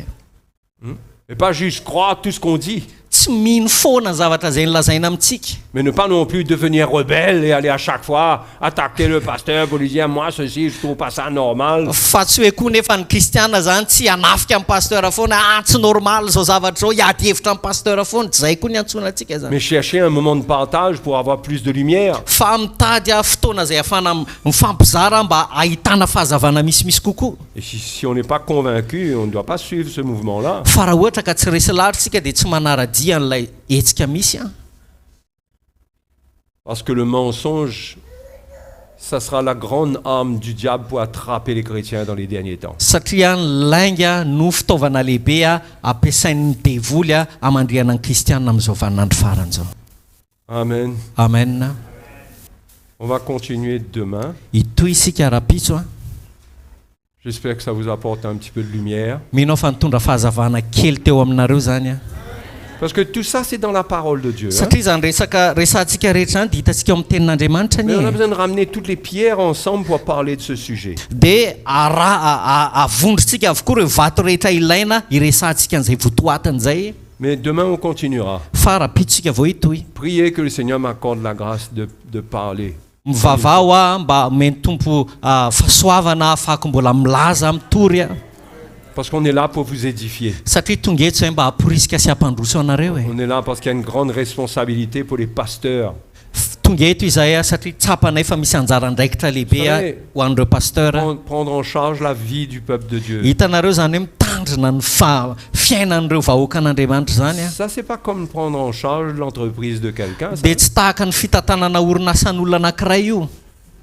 [SPEAKER 1] Et pas juste croire tout ce qu'on dit,
[SPEAKER 2] Tsy mino foana ny zavatra izay nolazaina amintsika,
[SPEAKER 1] mais ne pas non plus devenir rebelle et aller à chaque fois attaquer le pasteur pour lui dire moi ceci, je trouve pas ça normal.
[SPEAKER 2] fa tsy hoe koa nefa ny kristiana zany tsy hanafika amin'ny pasteur foana, tsy normal zao zavatra zao, hiady hevitra amin'ny pasteur foana, tsy zay koa ny antsoina antsika zany.
[SPEAKER 1] Mais chercher un moment de partage pour avoir plus de lumière.
[SPEAKER 2] Fa mitady fotoana izay ahafana mifampizara mba ahitana fahazavana misimisy kokoa.
[SPEAKER 1] Et si on n'est pas convaincu, on ne doit pas suivre ce mouvement-là.
[SPEAKER 2] Fa raha ohatra ka tsy resy lahritsika dia tsy manaradia an'ilay hetsika misy.
[SPEAKER 1] Parce que le mensonge, ça sera la grande arme du diable pour attraper les chrétiens dans les derniers temps.
[SPEAKER 2] Satria ny lainga no fitaovana lehibe ampiasain'ny devoly amandriana ny kristianina amin'izao vaninandro farany zao.
[SPEAKER 1] Amen.
[SPEAKER 2] Amen.
[SPEAKER 1] On va continuer demain.
[SPEAKER 2] Itoy isika rapitso.
[SPEAKER 1] J'espère que ça vous apporte un petit peu de lumière.
[SPEAKER 2] Minao fa nitondra fahazavana kely teo aminareo zany.
[SPEAKER 1] Parce que tout ça, c'est dans la parole de Dieu.
[SPEAKER 2] Satria zany resantsika rehetra zany dia hitantsika amin'ny tenin'Andriamanitra
[SPEAKER 1] Mais on a
[SPEAKER 2] ny.
[SPEAKER 1] besoin de ramener toutes les pierres ensemble pour parler de ce sujet.
[SPEAKER 2] Dia avondrotsika avokoa ireo vato rehetra ilaina iresantsika an'izay votoatany zay.
[SPEAKER 1] Mais demain, on continuera.
[SPEAKER 2] Fa rapitsika vao itoy.
[SPEAKER 1] Priez que le Seigneur m'accorde la grâce de parler.
[SPEAKER 2] Mivavao mba omeny tompo fahasoavana ahafahako mbola milaza mitory.
[SPEAKER 1] Parce qu'on est là pour vous édifier.
[SPEAKER 2] Satria tonga eto zay mba haporisika sy hampandroso anareo.
[SPEAKER 1] On est là parce qu'il y a une grande responsabilité pour les pasteurs.
[SPEAKER 2] Tonga eto izay satria tsapanay fa misy anjara ndraikitra lehibe ho an'ireo pasteur.
[SPEAKER 1] Prendre en charge la vie du peuple de Dieu.
[SPEAKER 2] Hitanareo zany hoe mitandrina ny fiainan'ireo vahoaka an'Andriamanitra zany.
[SPEAKER 1] Ça, c'est pas comme prendre en charge l'entreprise de quelqu'un. ça.
[SPEAKER 2] Dia tsy tahaka ny fitantanana orinasan'olona anankiray io.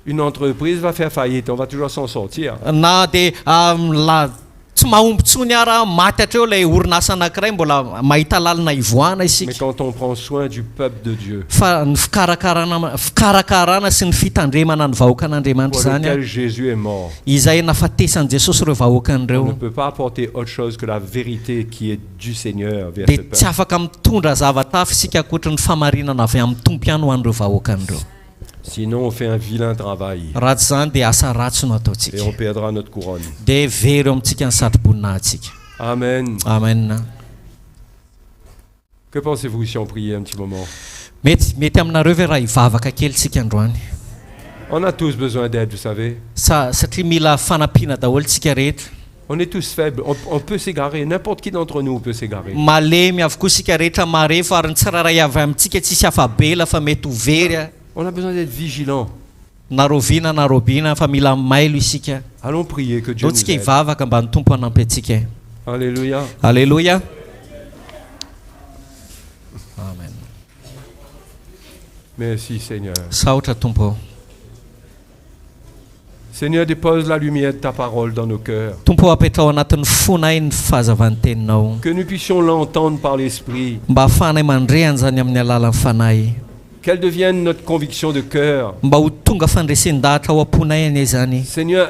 [SPEAKER 1] Une entreprise va faire faillite, on va toujours s'en sortir.
[SPEAKER 2] Na dia tsy mahombotsony ara maty hatreo ilay orinasa anankiray mbola mahita lalina ivoana
[SPEAKER 1] Mais
[SPEAKER 2] isika.
[SPEAKER 1] quand on prend soin du peuple de Dieu,
[SPEAKER 2] Fa ny fikarakarana sy ny fitandremana ny vahoaka an'Andriamanitra
[SPEAKER 1] pour
[SPEAKER 2] zany
[SPEAKER 1] lequel Jésus est mort,
[SPEAKER 2] izay nafatesan'i Jesosy ireo vahoaka
[SPEAKER 1] on ne
[SPEAKER 2] an'ireo.
[SPEAKER 1] peut pas apporter autre chose que la vérité qui est du Seigneur vers
[SPEAKER 2] Dia
[SPEAKER 1] ce
[SPEAKER 2] tsy
[SPEAKER 1] peuple.
[SPEAKER 2] afaka mitondra zavatra hafa isika ankoatra ny famarinana avy amin'ny tompo ihany ho an'ireo vahoaka an'ireo.
[SPEAKER 1] Sinon, on fait un vilain travail
[SPEAKER 2] Ratsy zany dia asa ratsy no
[SPEAKER 1] et
[SPEAKER 2] ataontsika.
[SPEAKER 1] on perdra notre couronne.
[SPEAKER 2] Dia very eo amintsika ny satroboninahitsika.
[SPEAKER 1] Amen.
[SPEAKER 2] Amen.
[SPEAKER 1] Que pensez-vous si on priait un petit moment?
[SPEAKER 2] mety aminareo ve raha ivavaka kely tsika androany
[SPEAKER 1] On a tous besoin d'aide, vous savez.
[SPEAKER 2] satria mila fanampiana daholo tsika rehetra
[SPEAKER 1] On est tous faibles. On peut s'égarer. N'importe qui d'entre nous peut s'égarer.
[SPEAKER 2] malemy avokoa sika rehetra mare fa ary ny tsiraray avy amintsika tsisy afabela fa mety ho very
[SPEAKER 1] On a besoin d'être vigilant.
[SPEAKER 2] narovina narobina fa mila mailo isika
[SPEAKER 1] Allons prier que Dieu
[SPEAKER 2] ao
[SPEAKER 1] nous
[SPEAKER 2] tsika
[SPEAKER 1] aide.
[SPEAKER 2] ivavaka mba ny tompo hanampy atsika
[SPEAKER 1] Alléluia.
[SPEAKER 2] alleluia amen
[SPEAKER 1] Merci Seigneur.
[SPEAKER 2] saotra tompo
[SPEAKER 1] Seigneur, dépose la lumière de ta parole dans nos cœurs.
[SPEAKER 2] tompo apetrao anatin'ny fonay ny fahazavan'ny teninao
[SPEAKER 1] Que nous puissions l'entendre par l'Esprit.
[SPEAKER 2] mba ahafahanay mandrehany zany amin'ny alalan'ny fanahy
[SPEAKER 1] Qu'elle devienne notre conviction de cœur.
[SPEAKER 2] mba ho tonga fandresendahatra ao am-ponay ane zany
[SPEAKER 1] Seigneur,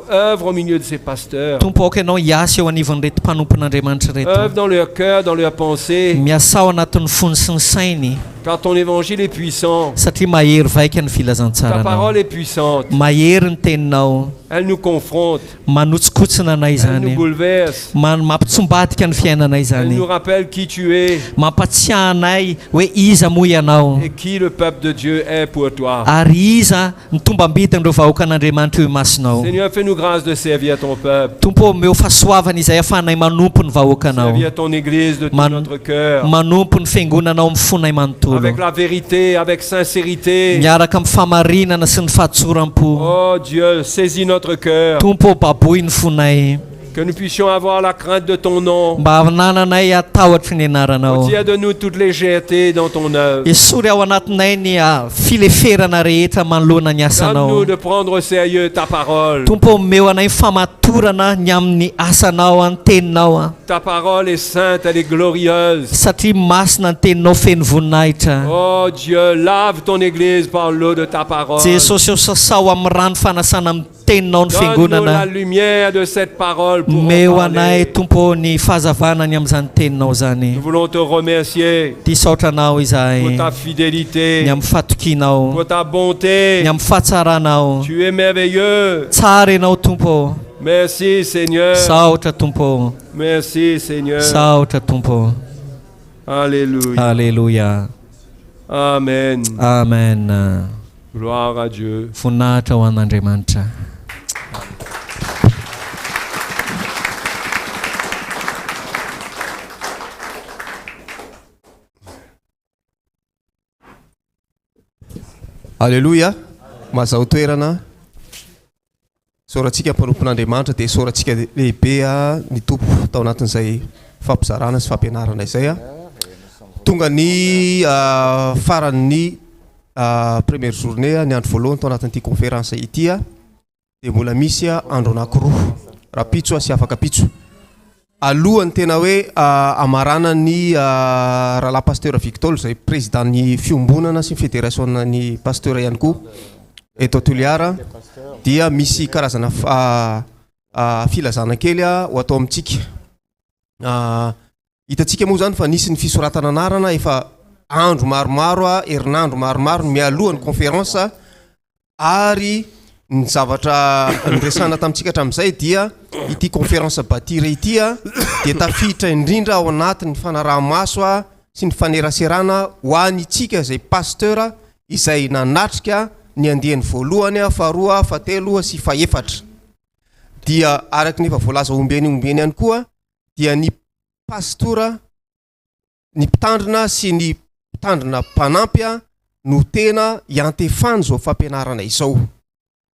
[SPEAKER 1] œuvre au milieu de ces pasteurs.
[SPEAKER 2] tompo aoka ianao hiasa eo anivon'ireto mpanompon'andriamanitra reto
[SPEAKER 1] Œuvre dans leur cœur, dans leurs pensées.
[SPEAKER 2] miasa ao anatin'ny fony sy ny sainy
[SPEAKER 1] Car ton évangile est puissant.
[SPEAKER 2] satria mahery vaika ny
[SPEAKER 1] Ta
[SPEAKER 2] filazantsaranao
[SPEAKER 1] parole est puissante.
[SPEAKER 2] mahery ny teninao
[SPEAKER 1] Elle nous confronte.
[SPEAKER 2] manotsikotsina anay
[SPEAKER 1] Elle nous
[SPEAKER 2] zany
[SPEAKER 1] bouleverse.
[SPEAKER 2] mampitsombatika ny fiainanay
[SPEAKER 1] Elle
[SPEAKER 2] zany
[SPEAKER 1] nous rappelle qui tu es
[SPEAKER 2] mampatsiaha anay hoe iza moa ianao
[SPEAKER 1] et qui le peuple de Dieu est pour toi.
[SPEAKER 2] ary iza ny tombam-bitan'ireo vahoaka an'andriamanitra eo imasinao
[SPEAKER 1] Seigneur, fais-nous grâce de servir ton peuple.
[SPEAKER 2] tompo meo fahasoavana izay ahafahanay manompo ny vahoakanao
[SPEAKER 1] Servir ton église de tout
[SPEAKER 2] Man-
[SPEAKER 1] notre cœur.
[SPEAKER 2] manompo ny fiangonanao amin'ny fonay manontolo
[SPEAKER 1] Avec la vérité, avec sincérité.
[SPEAKER 2] miaraka amin'ny famarinana sy ny fahatsoram-po
[SPEAKER 1] Oh Dieu, saisis notre cœur.
[SPEAKER 2] tompo baboy ny fonay
[SPEAKER 1] Que nous puissions avoir la crainte de ton nom.
[SPEAKER 2] mba nananay atahotra ny anaranao
[SPEAKER 1] Retire de nous toute légèreté dans ton œuvre.
[SPEAKER 2] esory ao anatinay ny fileferana rehetra manoloana ny
[SPEAKER 1] Donne-nous
[SPEAKER 2] asanao
[SPEAKER 1] de prendre au sérieux ta parole.
[SPEAKER 2] tompo meo anay famatorana ny amin'ny asanao any teninao
[SPEAKER 1] Ta parole est sainte, elle est glorieuse.
[SPEAKER 2] satria masina ny teninao feno voninahitra
[SPEAKER 1] Oh Dieu, lave ton église par l'eau de ta parole.
[SPEAKER 2] jesosy eo sasao amin'ny rano fanasana amin'ny teninao ny
[SPEAKER 1] Donne-nous la
[SPEAKER 2] fiangonana
[SPEAKER 1] lumière de cette parole pour en
[SPEAKER 2] meo anay
[SPEAKER 1] parler.
[SPEAKER 2] tompo ny fahazavanany amin'izany teninao zany
[SPEAKER 1] Nous voulons te remercier
[SPEAKER 2] ty saotranao
[SPEAKER 1] pour
[SPEAKER 2] izahay
[SPEAKER 1] ta fidélité,
[SPEAKER 2] ny amin'ny fatokianao
[SPEAKER 1] pour ta bonté.
[SPEAKER 2] ny amin'ny fahatsaranao
[SPEAKER 1] Tu es merveilleux.
[SPEAKER 2] tsara ianao tompo
[SPEAKER 1] Merci Seigneur.
[SPEAKER 2] saotra tompo
[SPEAKER 1] Merci Seigneur.
[SPEAKER 2] saotra tompo
[SPEAKER 1] Alléluia.
[SPEAKER 2] alleluia
[SPEAKER 1] Amen.
[SPEAKER 2] amen
[SPEAKER 1] Gloire à Dieu.
[SPEAKER 2] voninahitra ho an'andriamanitra
[SPEAKER 3] Alléluia. Mazao toerana. Soratsika mpanompon'Andriamanitra dia soratsika lehibe ny tompo tao anatin'izay fampizarana sy fampianarana izay tonga ny faran'ny première journée ny andro voalohany tao anatin'ity conférence ity dia mbola misy andro anankiroa raha pitso sy afaka pitso alohany tena hoe amarana ny rahalahy pasteur Victor zay président ny fiombonana sy fédération ny pasteur ihany koa eto Toliara dia misy karazana filazana kely ho atao amintsika hitatsika moa zany fa nisy ny fisoratana anarana efa andro maromaro herinandro maromaro mialohan'ny conférence ary ny zavatra niresana tamintsika hatramin'izay dia ity conférence batire ity dia tafiditra indrindra ao anatin'ny fanaraha-maso sy ny faneraserana ho anytsika zay pasteur izay nanatrika ny andehany voalohany faharoa fahatelo sy fahaefatra dia araky ny efa voalaza ombeny ihany koa dia ny pastora ny mpitandrina sy ny mpitandrina mpanampy no tena iantefany zao fampianarana izao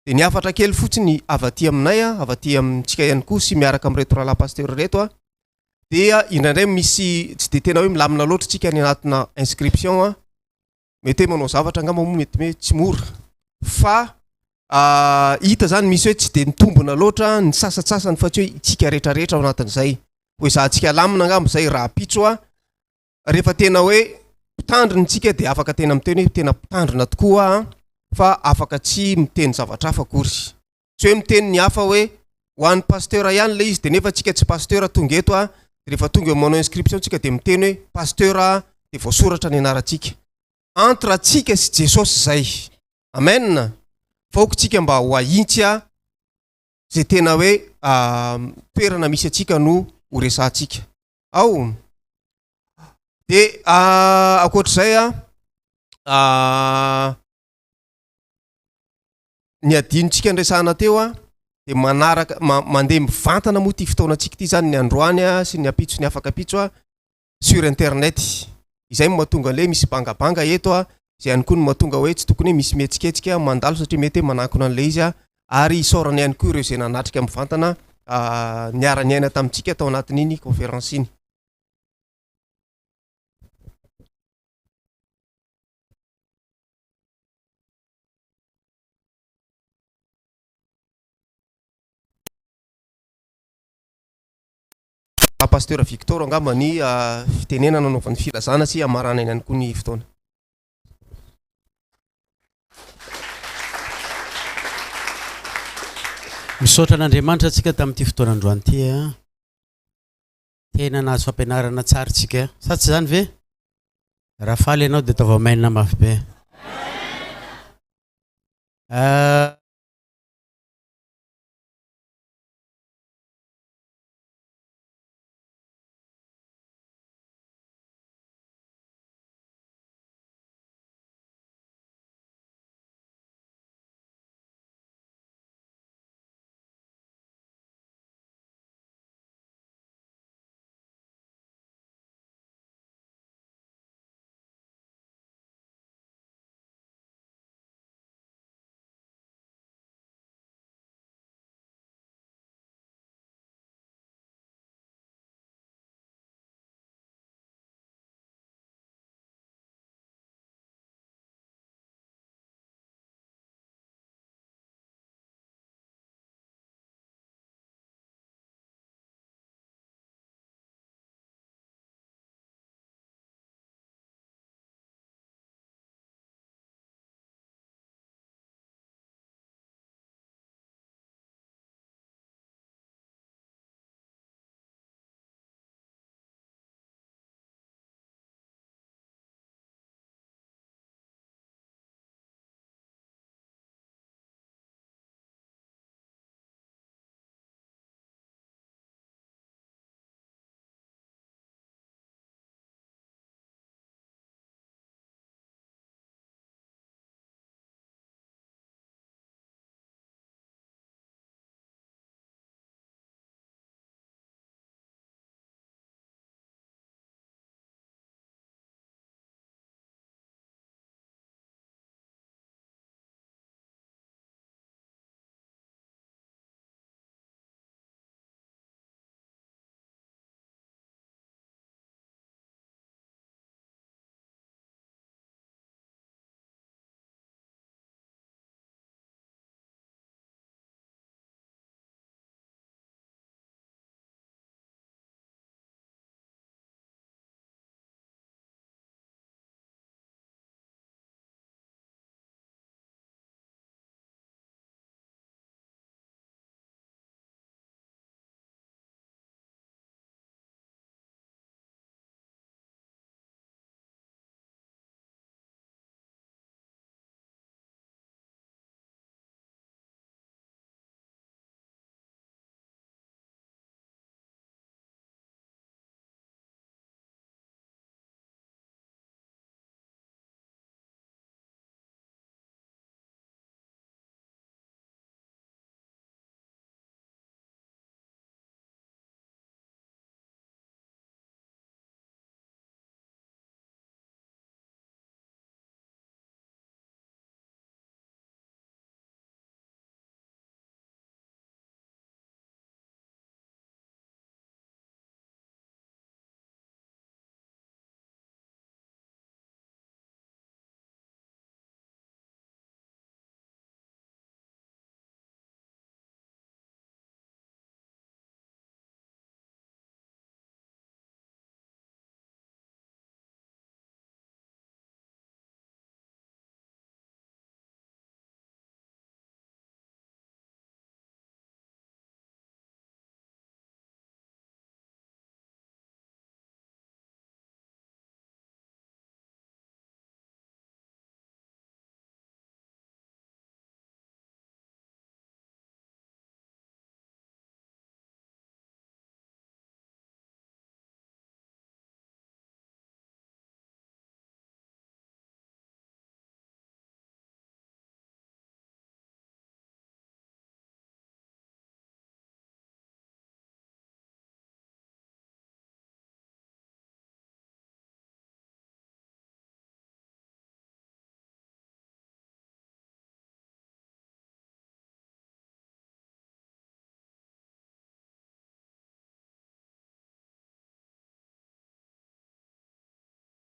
[SPEAKER 3] dia ny afatra kely fotsiny avaty aminay avaty amintsika ihany koa sy miaraka amin'reto rahalahy pasteur reto dia indraindray misy tsy dia tena hoe milamina loatra tsika ny anatina inscription mety hoe manao zavatra angamba moa mety hoe tsy mora fa hita zany misy hoe tsy dia nitombona loatra ny sasatsasany fa tsy hoe itsika rehetrarehetra ao anatin'izay hoe zahantsika lamina angamba zay raha pitso rehefa tena hoe mpitandrina tsika dia afaka tena miteny hoe tena mpitandrina tokoa fa afaka tsy miteny zavatra hafa akory tsy hoe miteny ny hafa hoe ho an'ny pasteur ihany le izy dia nefa tsika tsy pasteur tonga eto rehefa tonga eo manao inscription tsika dia miteny hoe pasteur dia voasoratra ny anarantsika entre atsika sy Jesosy zay amen faokotsika mba ho ahintsy zay tena hoe toerana misy atsika no ho resantsika ao de akoatr'izay ny adinontsika nresahana teo de manaraka mandeha mivantana moa ty fotoanantsika ty zany ny androany sy ny apitso ny afaka apitso sur internet izay mahatonga le misy bangabanga eto zay ihany koa no mahatonga hoe tsy tokony hoe misy mihetsiketsika mandalo satria mety hoe manankona an'le izy ary isorany ihany koa ireo zay nanatrika mivantana niara-ny aina tamintsika tao anatin'iny conférence iny. Pasteur Victor angamba ny fitenenana nanaovan'ny filazana sy amarana iny ihany koa ny fotoana.
[SPEAKER 4] Misaotra an'Andriamanitra antsika tamin'ity fotoana androany ity tena nahazo fampianarana tsara tsika sa tsy zany ve? Raha faly ianao dia ataova mainina mafy be.